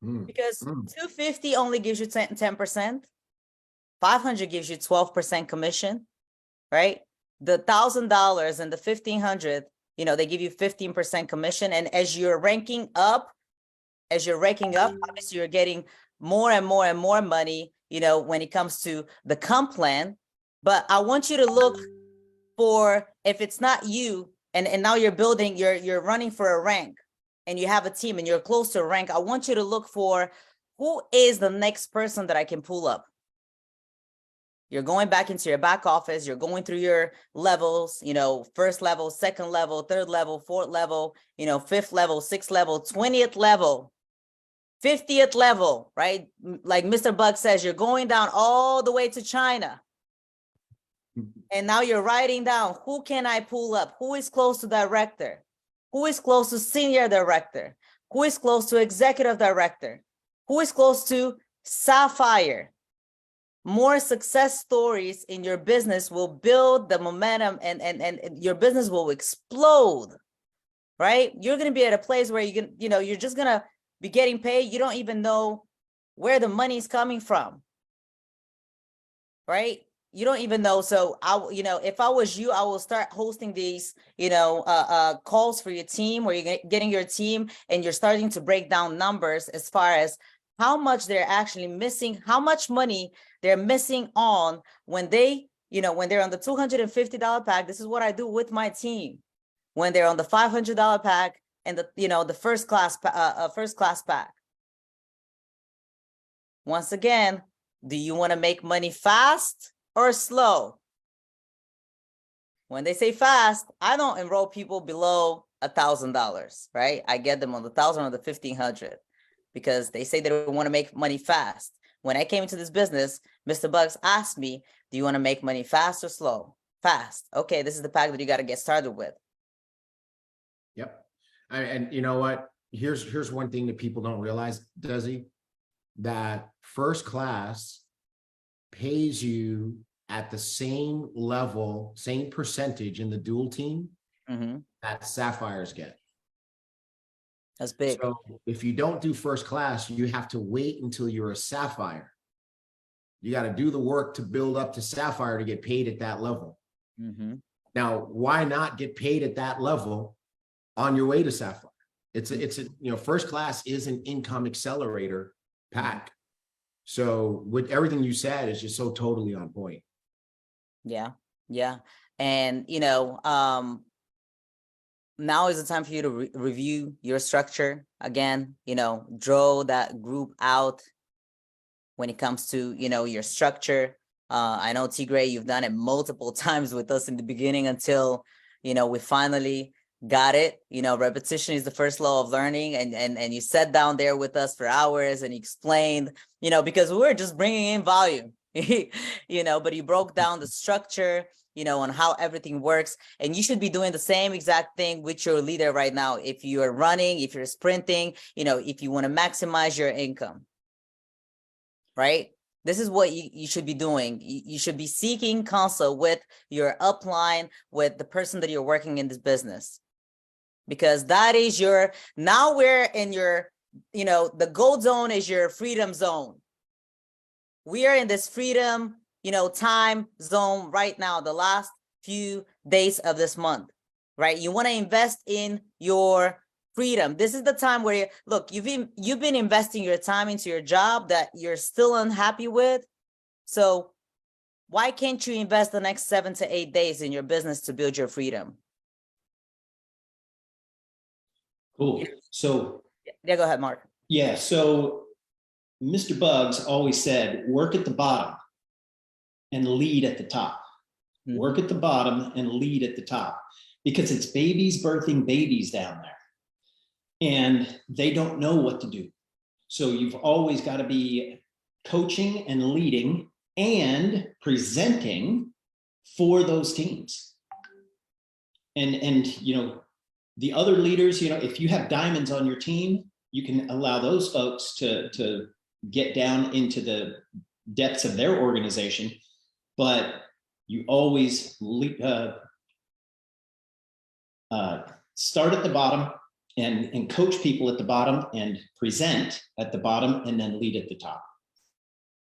Because 250 only gives you 10%, 500 gives you 12% commission, right? The $1,000 and the 1,500, they give you 15% commission. And as you're ranking up, obviously you're getting more and more and more money, when it comes to the comp plan. But I want you to look for, if it's not you, and now you're building, you're running for a rank, and you have a team and you're close to a rank, I want you to look for who is the next person that I can pull up. You're going back into your back office, you're going through your levels, first level, second level, third level, fourth level, fifth level, sixth level, 20th level, 50th level, right? Like Mr. Bug says, you're going down all the way to China. And now you're writing down, who can I pull up? Who is close to director? Who is close to senior director? Who is close to executive director? Who is close to sapphire? More success stories in your business will build the momentum, and your business will explode, right? You're going to be at a place where you're just going to be getting paid. You don't even know where the money is coming from, right? You don't even know. So if I was you, I will start hosting these, calls for your team, where you're getting your team and you're starting to break down numbers as far as how much they're actually missing, how much money they're missing on when they, when they're on the $250 pack. This is what I do with my team. When they're on the $500 pack and the first class pack. Once again, do you want to make money fast or slow? When they say fast, I don't enroll people below $1,000, right? I get them on the 1,000 or the 1,500 because they say they want to make money fast. When I came into this business, Mr. Bugs asked me, do you want to make money fast or slow? Fast. Okay, this is the pack that you got to get started with. Yep. And you know what? Here's one thing that people don't realize, Desi, that first class pays you at the same level, same percentage in the dual team that sapphires get. That's big. So if you don't do first class, you have to wait until you're a sapphire. You got to do the work to build up to sapphire to get paid at that level. Now, why not get paid at that level on your way to sapphire? It's a first class is an income accelerator pack. So with everything you said, is just so totally on point. Yeah. And now is the time for you to review your structure again. Draw that group out when it comes to your structure. I know Tigray, you've done it multiple times with us in the beginning until we finally got it. Repetition is the first law of learning, and you sat down there with us for hours and you explained, because we were just bringing in volume, but you broke down the structure, on how everything works. And you should be doing the same exact thing with your leader right now. If you are running, if you're sprinting, if you want to maximize your income, right? This is what you should be doing. You should be seeking counsel with your upline, with the person that you're working in this business. Because that is now we're in your, the gold zone is your freedom zone. We are in this freedom, time zone right now, the last few days of this month, right? You want to invest in your freedom. This is the time where you've been investing your time into your job that you're still unhappy with. So why can't you invest the next 7 to 8 days in your business to build your freedom? Cool. So yeah, go ahead, Mark. Yeah. So Mr. Bugs always said, work at the bottom and lead at the top. Work at the bottom and lead at the top, because it's babies birthing babies down there and they don't know what to do. So you've always got to be coaching and leading and presenting for those teams. And the other leaders, if you have diamonds on your team, you can allow those folks to get down into the depths of their organization, but you always start at the bottom and coach people at the bottom and present at the bottom and then lead at the top.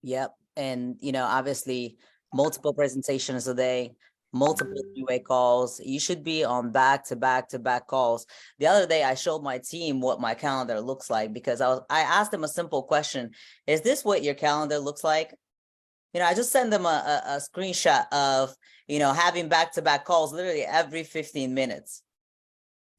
Yep. And, obviously multiple presentations a day, multiple three-way calls. You should be on back-to-back calls. The other day, I showed my team what my calendar looks like because I asked them a simple question. Is this what your calendar looks like? I just sent them a screenshot of, having back-to-back calls literally every 15 minutes.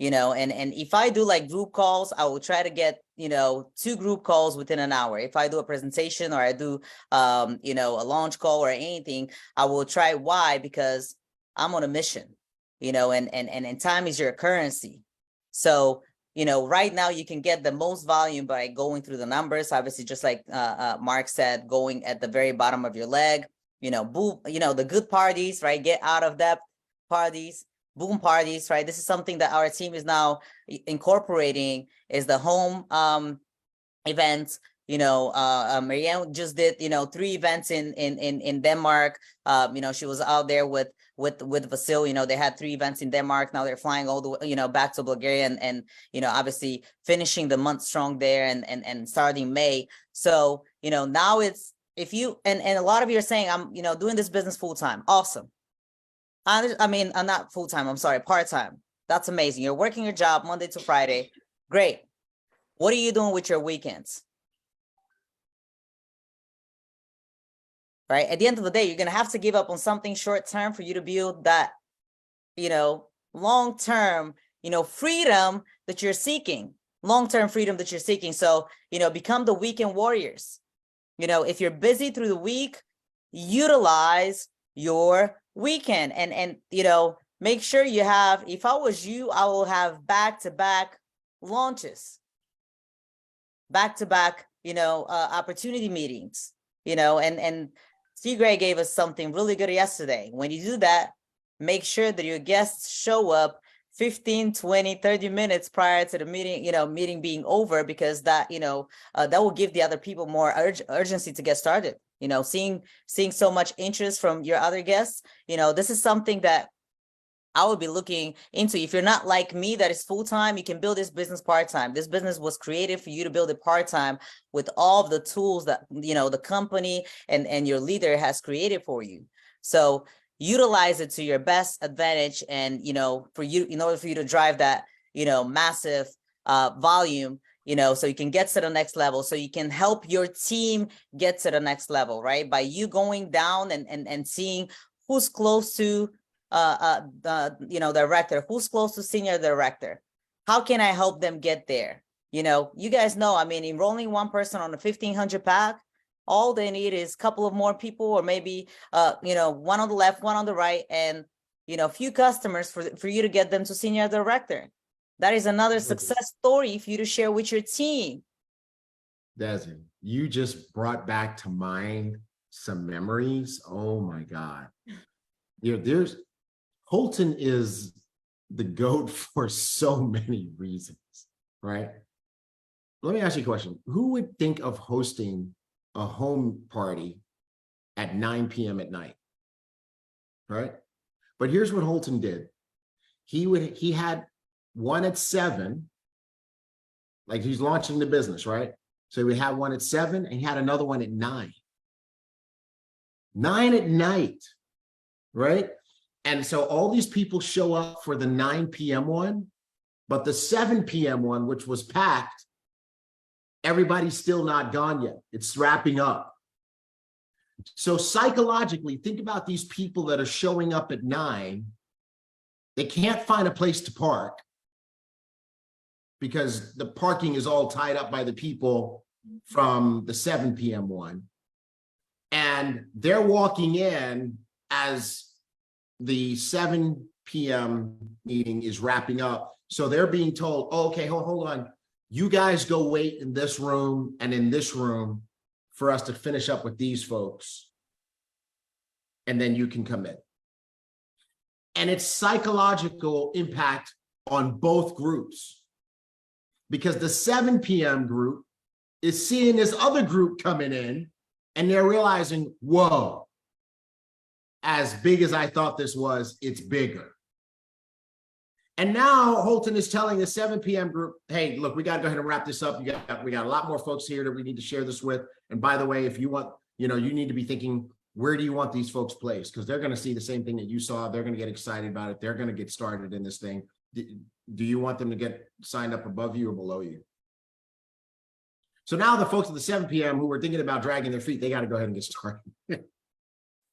And if I do like group calls, I will try to get, 2 group calls within an hour. If I do a presentation or I do, a launch call or anything, I will try. Why? Because I'm on a mission, and time is your currency. So, right now you can get the most volume by going through the numbers. Obviously, just like Mark said, going at the very bottom of your leg, boom, the good parties, right? Get out of depth parties. BÜM parties, right? This is something that our team is now incorporating, is the home events. Marianne just did 3 events in Denmark. She was out there with Vasil. They had 3 events in Denmark. Now they're flying all the way back to Bulgaria and obviously finishing the month strong there and starting May. So now it's, if you and a lot of you are saying, I'm doing this business full time. Awesome. I mean, I'm not full-time, I'm sorry, part-time. That's amazing. You're working your job Monday to Friday. Great. What are you doing with your weekends? Right? At the end of the day, you're going to have to give up on something short-term for you to build that, long-term, freedom that you're seeking, long-term freedom that you're seeking. So, become the weekend warriors. If you're busy through the week, utilize your weekend and make sure you have, if I was you, I will have back-to-back launches, back-to-back opportunity meetings, and T. Gray gave us something really good yesterday. When you do that, make sure that your guests show up 15, 20, 30 minutes prior to the meeting, meeting being over, because that, that will give the other people more urgency to get started. Seeing so much interest from your other guests, this is something that I would be looking into. If you're not like me, that is full-time, you can build this business part-time. This business was created for you to build it part-time with all of the tools that, the company and your leader has created for you. So utilize it to your best advantage. And, for you, in order for you to drive that, massive volume, so you can get to the next level, so you can help your team get to the next level, right? By you going down and seeing who's close to the director, who's close to senior director. How can I help them get there? You guys know, I mean, enrolling one person on a 1,500 pack, all they need is a couple of more people, or maybe one on the left, one on the right, and a few customers for you to get them to senior director. That is another success story for you to share with your team. Desi, you just brought back to mind some memories. Oh my God. There's Holton is the GOAT for so many reasons, right? Let me ask you a question. Who would think of hosting a home party at 9 p.m. at night, right? But here's what Holton did. He had one at 7, like he's launching the business, right? So we had one at 7 and he had another one at 9. 9 at night, right? And so all these people show up for the 9 p.m. one, but the 7 p.m. one, which was packed, everybody's still not gone yet. It's wrapping up. So psychologically, think about these people that are showing up at 9. They can't find a place to park because the parking is all tied up by the people from the 7 p.m. one. And they're walking in as the 7 p.m. meeting is wrapping up. So they're being told, oh, okay, hold on. You guys go wait in this room and in this room for us to finish up with these folks. And then you can come in. And it's psychological impact on both groups, because the 7 p.m. group is seeing this other group coming in and they're realizing, whoa, as big as I thought this was, it's bigger. And now Holton is telling the 7 p.m. group, hey, look, we got to go ahead and wrap this up. We got a lot more folks here that we need to share this with. And by the way, if you want, you need to be thinking, where do you want these folks placed? Because they're going to see the same thing that you saw. They're going to get excited about it. They're going to get started in this thing. Do you want them to get signed up above you or below you? So now the folks at the 7 p.m. who were thinking about dragging their feet, they got to go ahead and get started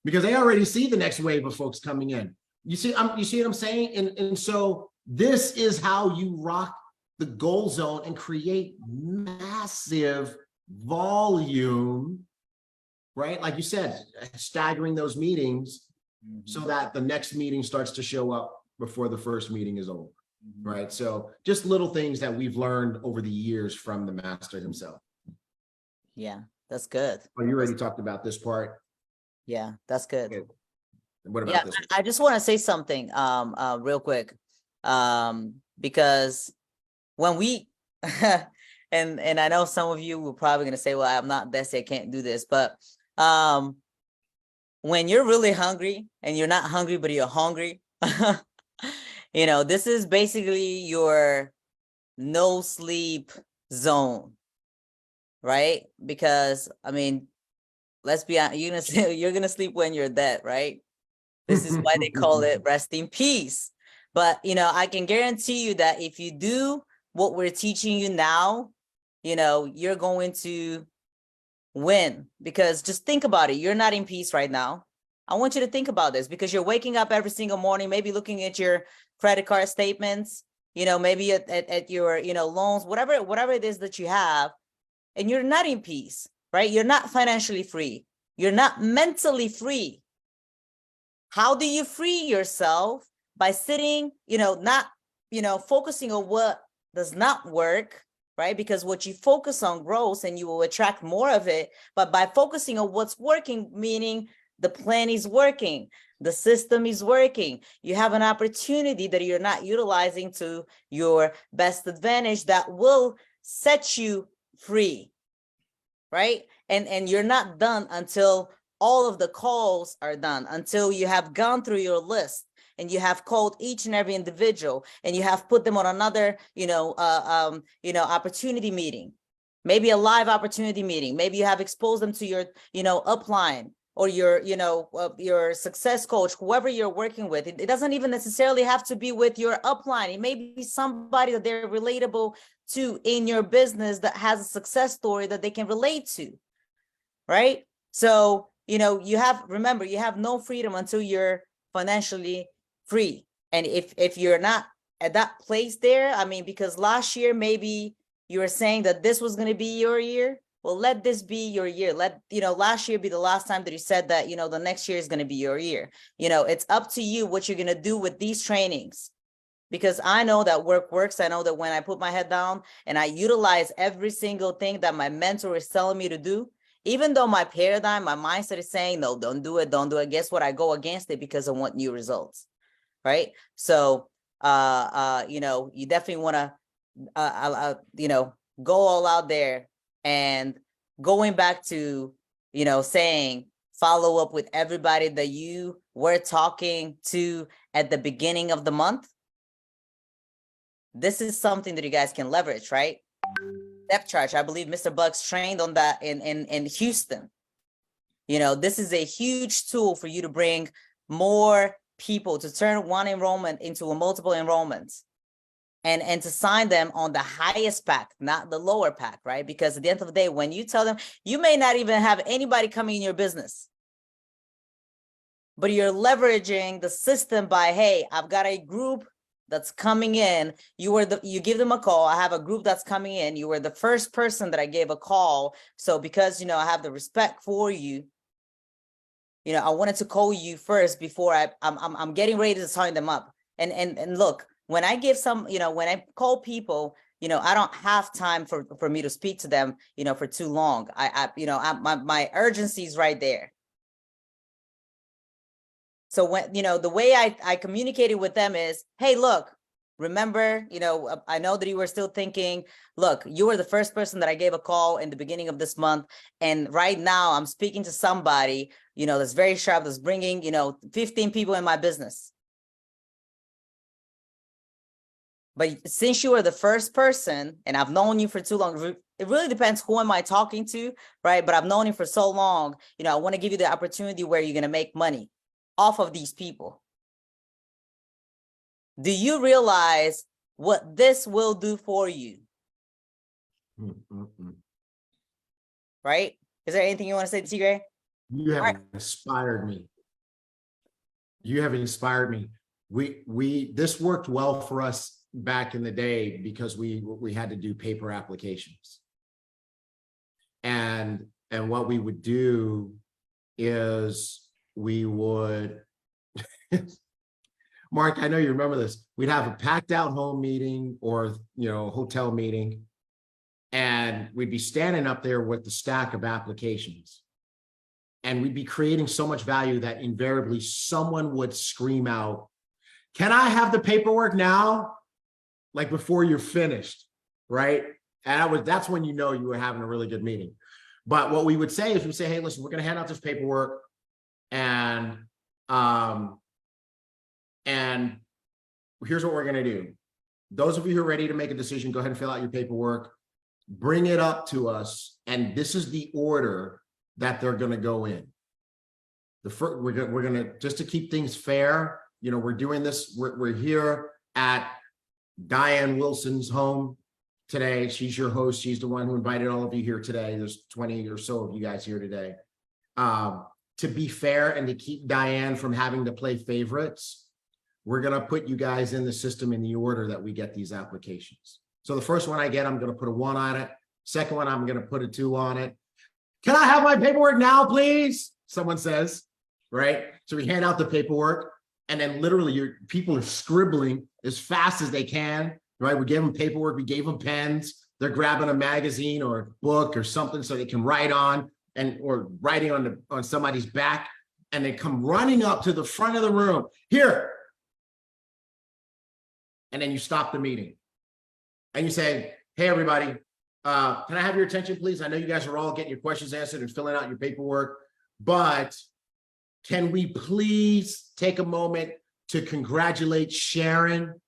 because they already see the next wave of folks coming in. You see what I'm saying? And so this is how you rock the goal zone and create massive volume, right? Like you said, staggering those meetings so that the next meeting starts to show up before the first meeting is over, right? So just little things that we've learned over the years from the master himself. Yeah, that's good. Oh, you already talked about this part. Yeah, that's good. Okay. What about this? I just want to say something real quick. Because when we and I know some of you were probably going to say, well, I'm not Desi, I can't do this, but when you're really hungry and you're not hungry but you're hungry, this is basically your no sleep zone, right? Because I mean, let's be honest, you're gonna sleep when you're dead, right? This is why they call it rest in peace. But, I can guarantee you that if you do what we're teaching you now, you're going to win. Because just think about it. You're not in peace right now. I want you to think about this because you're waking up every single morning, maybe looking at your credit card statements, maybe at your, loans, whatever it is that you have, and you're not in peace, right? You're not financially free. You're not mentally free. How do you free yourself? By sitting, not, focusing on what does not work, right? Because what you focus on grows and you will attract more of it. But by focusing on what's working, meaning the plan is working, the system is working, you have an opportunity that you're not utilizing to your best advantage that will set you free, right? And you're not done until all of the calls are done, until you have gone through your list. And you have called each and every individual and you have put them on another, opportunity meeting, maybe a live opportunity meeting. Maybe you have exposed them to your, upline or your success coach, whoever you're working with. It doesn't even necessarily have to be with your upline. It may be somebody that they're relatable to in your business that has a success story that they can relate to, right? So, remember, you have no freedom until you're financially free. And if you're not at that place there, I mean, because last year maybe you were saying that this was going to be your year. Well, let this be your year. Let last year be the last time that you said that the next year is going to be your year. It's up to you what you're going to do with these trainings, because I know that work works. I know that when I put my head down and I utilize every single thing that my mentor is telling me to do, even though my paradigm, my mindset is saying no, don't do it, guess what? I go against it because I want new results. Right. So, you definitely want to, go all out there and going back to, saying, follow up with everybody that you were talking to at the beginning of the month. This is something that you guys can leverage, right? Depth charge. I believe Mr. Bucks trained on that in Houston. This is a huge tool for you to bring more people, to turn one enrollment into a multiple enrollments and to sign them on the highest pack, not the lower pack, right? Because at the end of the day, when you tell them, you may not even have anybody coming in your business, but you're leveraging the system by, hey, I've got a group that's coming in. You give them a call. I have a group that's coming in. You were the first person that I gave a call. So because, I have the respect for you, I wanted to call you first before I'm getting ready to sign them up. And look, when I give some, when I call people, I don't have time for me to speak to them, for too long. My urgency is right there. So when, the way I communicated with them is, hey, look, remember, I know that you were still thinking, look, you were the first person that I gave a call in the beginning of this month. And right now I'm speaking to somebody, that's very sharp, that's bringing, 15 people in my business. But since you are the first person, and I've known you for too long, it really depends who am I talking to, right? But I've known you for so long, you know, I want to give you the opportunity where you're going to make money off of these people. Do you realize what this will do for you? Right? Is there anything you want to say, Tigre? You have inspired me. You have inspired me. This worked well for us back in the day because we had to do paper applications. And what we would do is we would Mark, I know you remember this. We'd have a packed out home meeting or, you know, hotel meeting, and we'd be standing up there with the stack of applications. And we'd be creating so much value that invariably someone would scream out, "Can I have the paperwork now?" Like before you're finished, right? And that's when you know you were having a really good meeting. But what we would say is we'd say, "Hey, listen, we're going to hand out this paperwork, and here's what we're going to do. Those of you who are ready to make a decision, go ahead and fill out your paperwork, bring it up to us, and this is the order that they're going to go in. We're going to, just to keep things fair, you know, we're doing this, we're here at Diane Wilson's home today. She's your host. She's the one who invited all of you here today. There's 20 or so of you guys here today. To be fair and to keep Diane from having to play favorites, we're going to put you guys in the system in the order that we get these applications. So the first one I get, I'm going to put a 1 on it. Second one, I'm going to put a 2 on it. Can I have my paperwork now, please? Someone says, right? So we hand out the paperwork, and then literally your people are scribbling as fast as they can, right? We gave them paperwork, we gave them pens. They're grabbing a magazine or a book or something so they can write on, or writing on somebody's back, and they come running up to the front of the room. Here. And then you stop the meeting and you say, "Hey, everybody, can I have your attention, please? I know you guys are all getting your questions answered and filling out your paperwork, but can we please take a moment to congratulate Sharon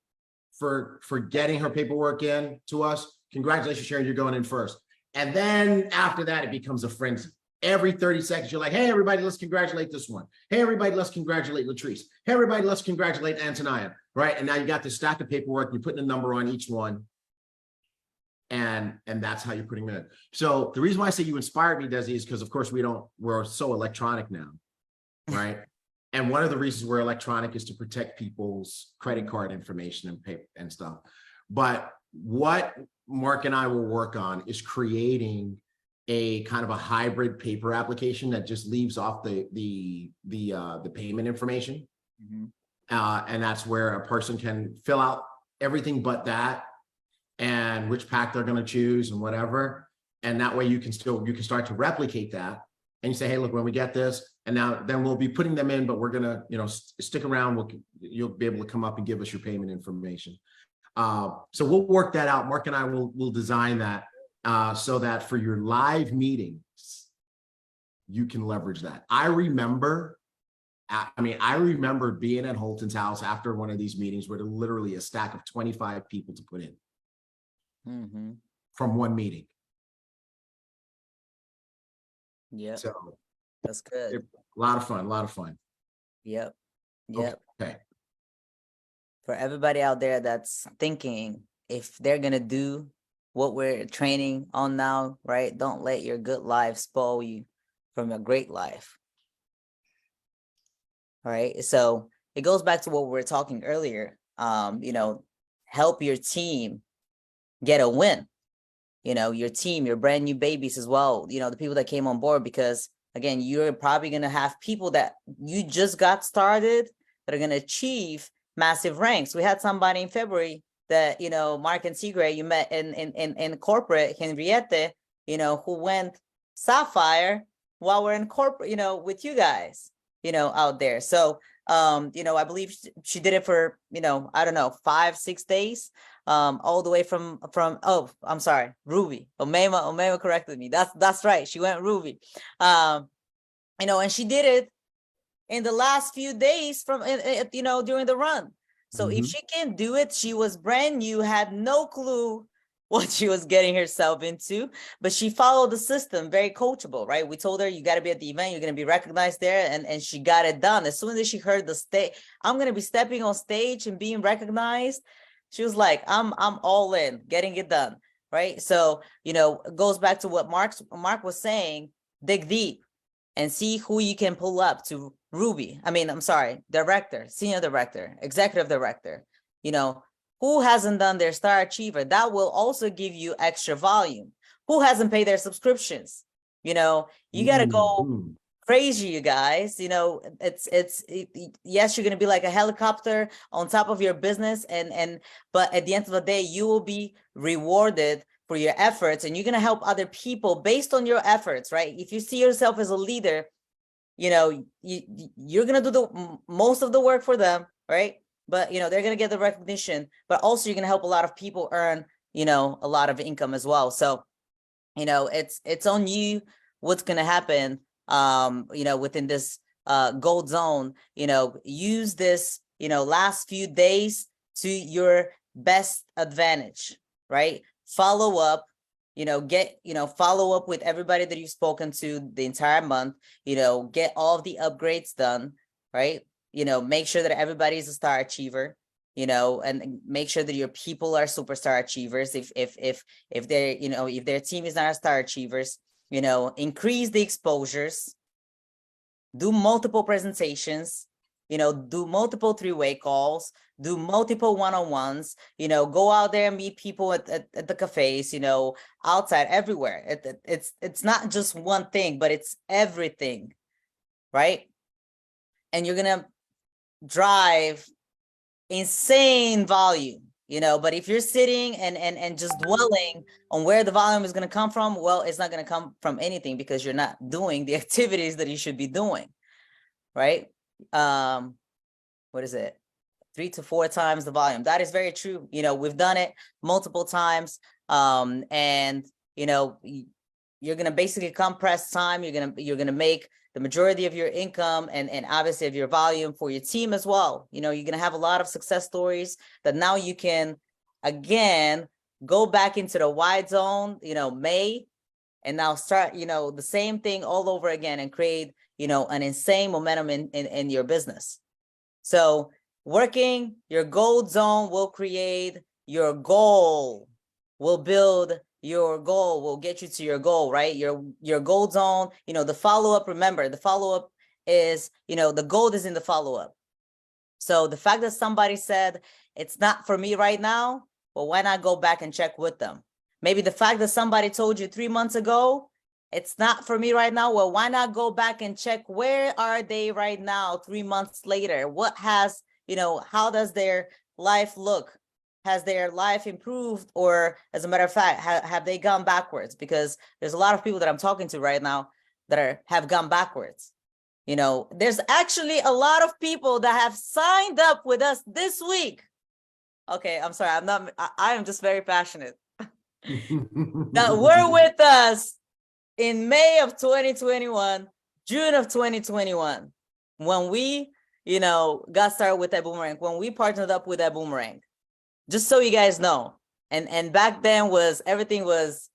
for getting her paperwork in to us? Congratulations, Sharon, you're going in first." And then after that, it becomes a frenzy. Every 30 seconds, you're like, "Hey, everybody, let's congratulate this one. Hey, everybody, let's congratulate Latrice. Hey, everybody, let's congratulate Antonia," right? And now you got this stack of paperwork, you're putting a number on each one. And that's how you're putting them in. So the reason why I say you inspired me, Desi, is because, of course, we're so electronic now, right? And one of the reasons we're electronic is to protect people's credit card information and paper and stuff. But what Mark and I will work on is creating a kind of a hybrid paper application that just leaves off the payment information. Mm-hmm. And that's where a person can fill out everything but that, and which pack they're going to choose and whatever. And that way you can start to replicate that. And you say, "Hey, look, when we get this, and then we'll be putting them in, but we're going to, you know, stick around. You'll be able to come up and give us your payment information." So we'll work that out. Mark and I will design that so that for your live meetings, you can leverage that. I remember being at Holton's house after one of these meetings where there's literally a stack of 25 people to put in. Mm-hmm. From one meeting. Yeah. So that's good. A lot of fun. Yep. Okay. For everybody out there that's thinking if they're going to do what we're training on now, right? Don't let your good life spoil you from a great life. All right. So it goes back to what we were talking earlier. You know, help your team get a win. You know, your team, your brand new babies as well, you know, the people that came on board, because again, you're probably going to have people that you just got started that are going to achieve massive ranks. We had somebody in February that, you know, Mark and Tigre, you met in corporate, Henriette, you know, who went Sapphire while we're in corporate, you know, with you guys, you know, out there. So, you know, I believe she did it for, you know, I don't know, 5-6 days. All the way from I'm sorry, Ruby. Omema corrected me. That's right. She went Ruby. You know, and she did it in the last few days from, you know, during the run. So if she can do it, she was brand new, had no clue what she was getting herself into, but she followed the system, very coachable, right? We told her, you got to be at the event, you're going to be recognized there, and she got it done. As soon as she heard the stage, I'm going to be stepping on stage and being recognized, she was like, I'm all in, getting it done, right? So, you know, it goes back to what Mark was saying, dig deep and see who you can pull up to Ruby. Director, senior director, executive director, you know, who hasn't done their star achiever? That will also give you extra volume. Who hasn't paid their subscriptions? You know, you got to go crazy, you guys. You know, yes, you're going to be like a helicopter on top of your business. But at the end of the day, you will be rewarded for your efforts, and you're going to help other people based on your efforts, right? If you see yourself as a leader, you know, you're going to do the most of the work for them, right? But, you know, they're going to get the recognition, but also you're going to help a lot of people earn, you know, a lot of income as well. So, you know, it's on you what's going to happen, you know, within this gold zone. You know, use this, you know, last few days to your best advantage, right? Follow up, you know, follow up with everybody that you've spoken to the entire month, you know, get all of the upgrades done, right? You know, make sure that everybody is a star achiever, you know, and make sure that your people are superstar achievers. If they're, you know, if their team is not a star achievers, you know, increase the exposures, do multiple presentations, you know, do multiple three-way calls, do multiple one-on-ones, you know, go out there and meet people at the cafes, you know, outside, everywhere. It's not just one thing, but it's everything, right? And you're going to drive insane volume, you know, but if you're sitting and just dwelling on where the volume is going to come from, well, it's not going to come from anything because you're not doing the activities that you should be doing, right? What is it? 3 to 4 times the volume. That is very true. You know, we've done it multiple times. And, you know, you're going to basically compress time. You're going to make the majority of your income and obviously of your volume for your team as well. You know, you're going to have a lot of success stories that now you can, again, go back into the wide zone, you know, May, and now start, you know, the same thing all over again and create, you know, an insane momentum in your business. So working your gold zone will create your goal, will build your goal, will get you to your goal, right? Your gold zone, you know, the follow-up, remember, the follow-up is, you know, the gold is in the follow-up. So the fact that somebody said, it's not for me right now, well, why not go back and check with them? Maybe the fact that somebody told you 3 months ago, it's not for me right now, well, why not go back and check where are they right now, 3 months later? What has, you know, how does their life look? Has their life improved, or as a matter of fact, have they gone backwards? Because there's a lot of people that I'm talking to right now that have gone backwards. You know, there's actually a lot of people that have signed up with us this week. Okay, I'm sorry, I am just very passionate. That were with us in May of 2021, June of 2021, when we, you know, got started with Ibüümerang, when we partnered up with Ibüümerang. Just so you guys know, and back then everything was,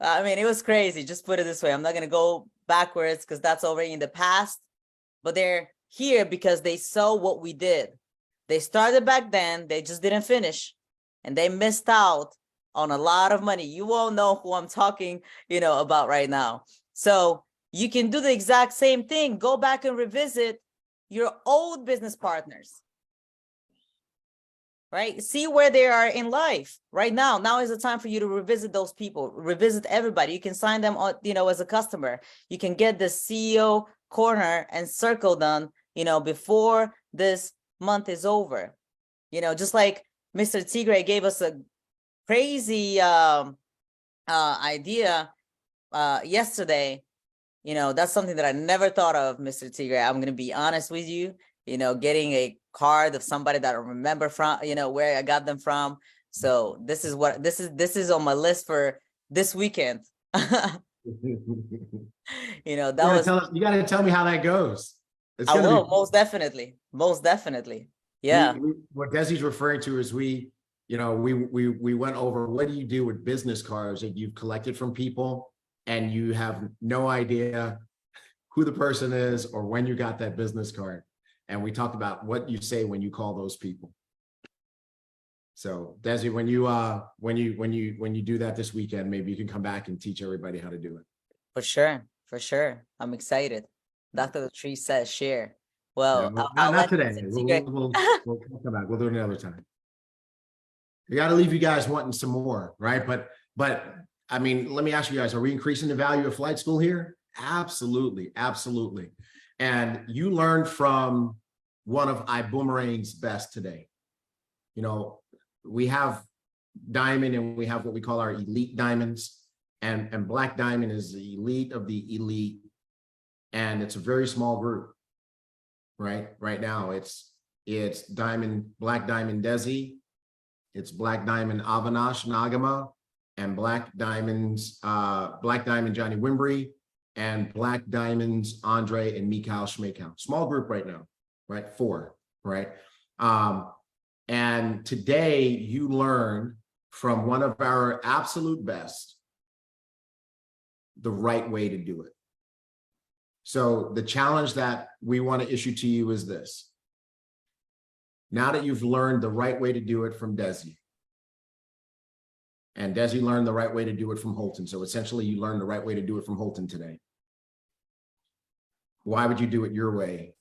I mean, it was crazy. Just put it this way. I'm not going to go backwards because that's already in the past, but they're here because they saw what we did. They started back then. They just didn't finish, and they missed out on a lot of money. You won't know who I'm talking, you know, about right now. So you can do the exact same thing. Go back and revisit your old business partners. Right? See where they are in life right now. Now is the time for you to revisit those people, revisit everybody. You can sign them on, you know, as a customer. You can get the CEO corner and circle done, you know, before this month is over. You know, just like Mr. Tigre gave us a crazy idea yesterday. You know, that's something that I never thought of, Mr. Tigre. I'm going to be honest with you. You know, getting a card of somebody that I remember from, you know, where I got them from. So this is on my list for this weekend. You know, that you gotta tell me how that goes. I will, most definitely. Yeah. What Desi's referring to is we went over what do you do with business cards that you've collected from people and you have no idea who the person is or when you got that business card. And we talked about what you say when you call those people. So Desi, when you do that this weekend, maybe you can come back and teach everybody how to do it. For sure. I'm excited. Dr. Latrice says share. Well, Yeah, I'll not let today. We'll come back. We'll do it another time. We got to leave you guys wanting some more, right? But I mean, let me ask you guys: are we increasing the value of flight school here? Absolutely. And you learned from one of Ibüümerang's best today. You know, we have diamond and we have what we call our elite diamonds, and black diamond is the elite of the elite, and it's a very small group. Right now, it's black diamond Desi, it's black diamond Avinash Nagama, and black diamond Johnny Wimbry, and black diamonds Andre and Mikhail Schmekow. Small group right now, right? 4, right? And today you learn from one of our absolute best the right way to do it. So the challenge that we want to issue to you is this. Now that you've learned the right way to do it from Desi, and Desi learned the right way to do it from Holton. So essentially you learned the right way to do it from Holton today. Why would you do it your way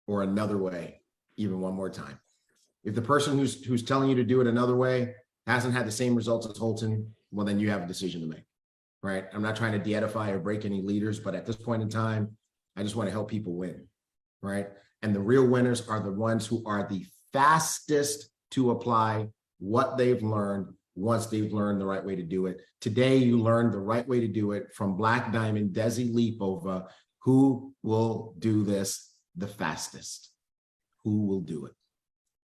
or another way even one more time? If the person who's telling you to do it another way hasn't had the same results as Holton, well, then you have a decision to make. Right? I'm not trying to de-edify or break any leaders, but at this point in time, I just want to help people win, right? And the real winners are the ones who are the fastest to apply what they've learned once they've learned the right way to do it. Today, you learned the right way to do it from Black Diamond Desi Lipova, who will do this the fastest. Who will do it?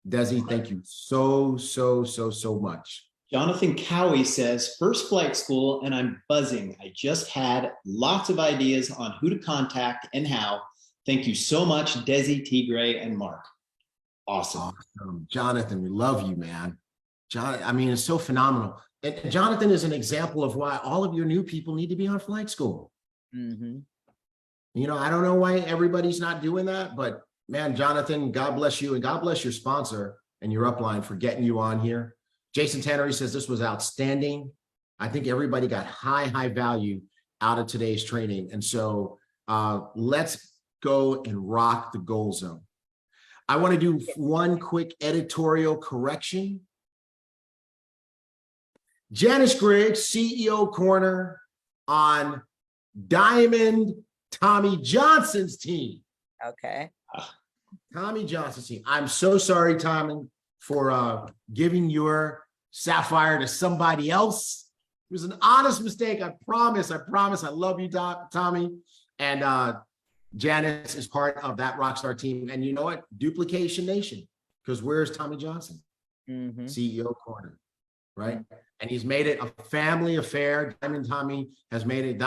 Desi, thank you so much. Jonathan Cowie says, first flight school and I'm buzzing. I just had lots of ideas on who to contact and how. Thank you so much, Desi, Tigray, and Mark. Awesome. Jonathan, we love you, man. I mean, it's so phenomenal. And Jonathan is an example of why all of your new people need to be on flight school. Mm-hmm. You know, I don't know why everybody's not doing that, but man, Jonathan, God bless you and God bless your sponsor and your upline for getting you on here. Jason Tannery says this was outstanding. I think everybody got high value out of today's training. And so let's go and rock the goal zone. I want to do one quick editorial correction. Janice Griggs, CEO Corner on Diamond Tommy Johnson's team. Okay. Tommy Johnson's team. I'm so sorry, Tommy, for giving your sapphire to somebody else. It was an honest mistake. I promise. I love you, Tommy. And Janice is part of that Rockstar team. And you know what? Duplication Nation. Because where's Tommy Johnson? Mm-hmm. CEO Corner, right? And he's made it a family affair. Diamond Tommy has made it,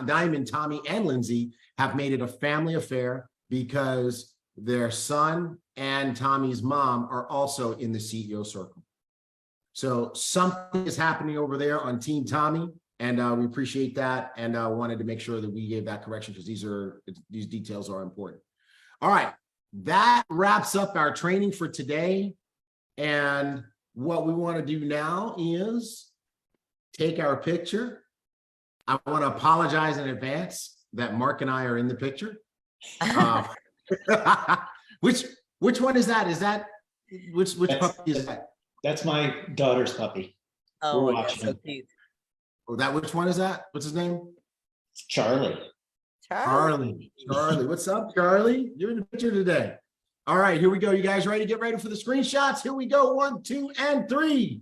Diamond Tommy and Lindsay have made it a family affair because their son and Tommy's mom are also in the CEO circle. So something is happening over there on Team Tommy, and we appreciate that. And wanted to make sure that we gave that correction because these details are important. All right, that wraps up our training for today. And what we want to do now is take our picture. I want to apologize in advance that Mark and I are in the picture. Which one is that? Is that which puppy is that? That's my daughter's puppy. Oh, We're that's so watching. cute. Oh, which one is that? What's his name? Charlie. Charlie. What's up, Charlie? You're in the picture today. All right, here we go. You guys ready? Get ready for the screenshots. Here we go. 1, 2, and 3.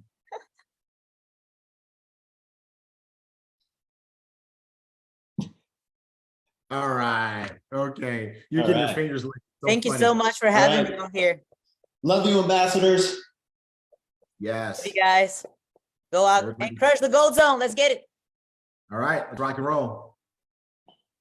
All right. Okay. You're getting your fingers licked. Thank you so much for having me on here. Love you, ambassadors. Yes. Hey guys, go out and crush the gold zone. Let's get it. All right. Let's rock and roll.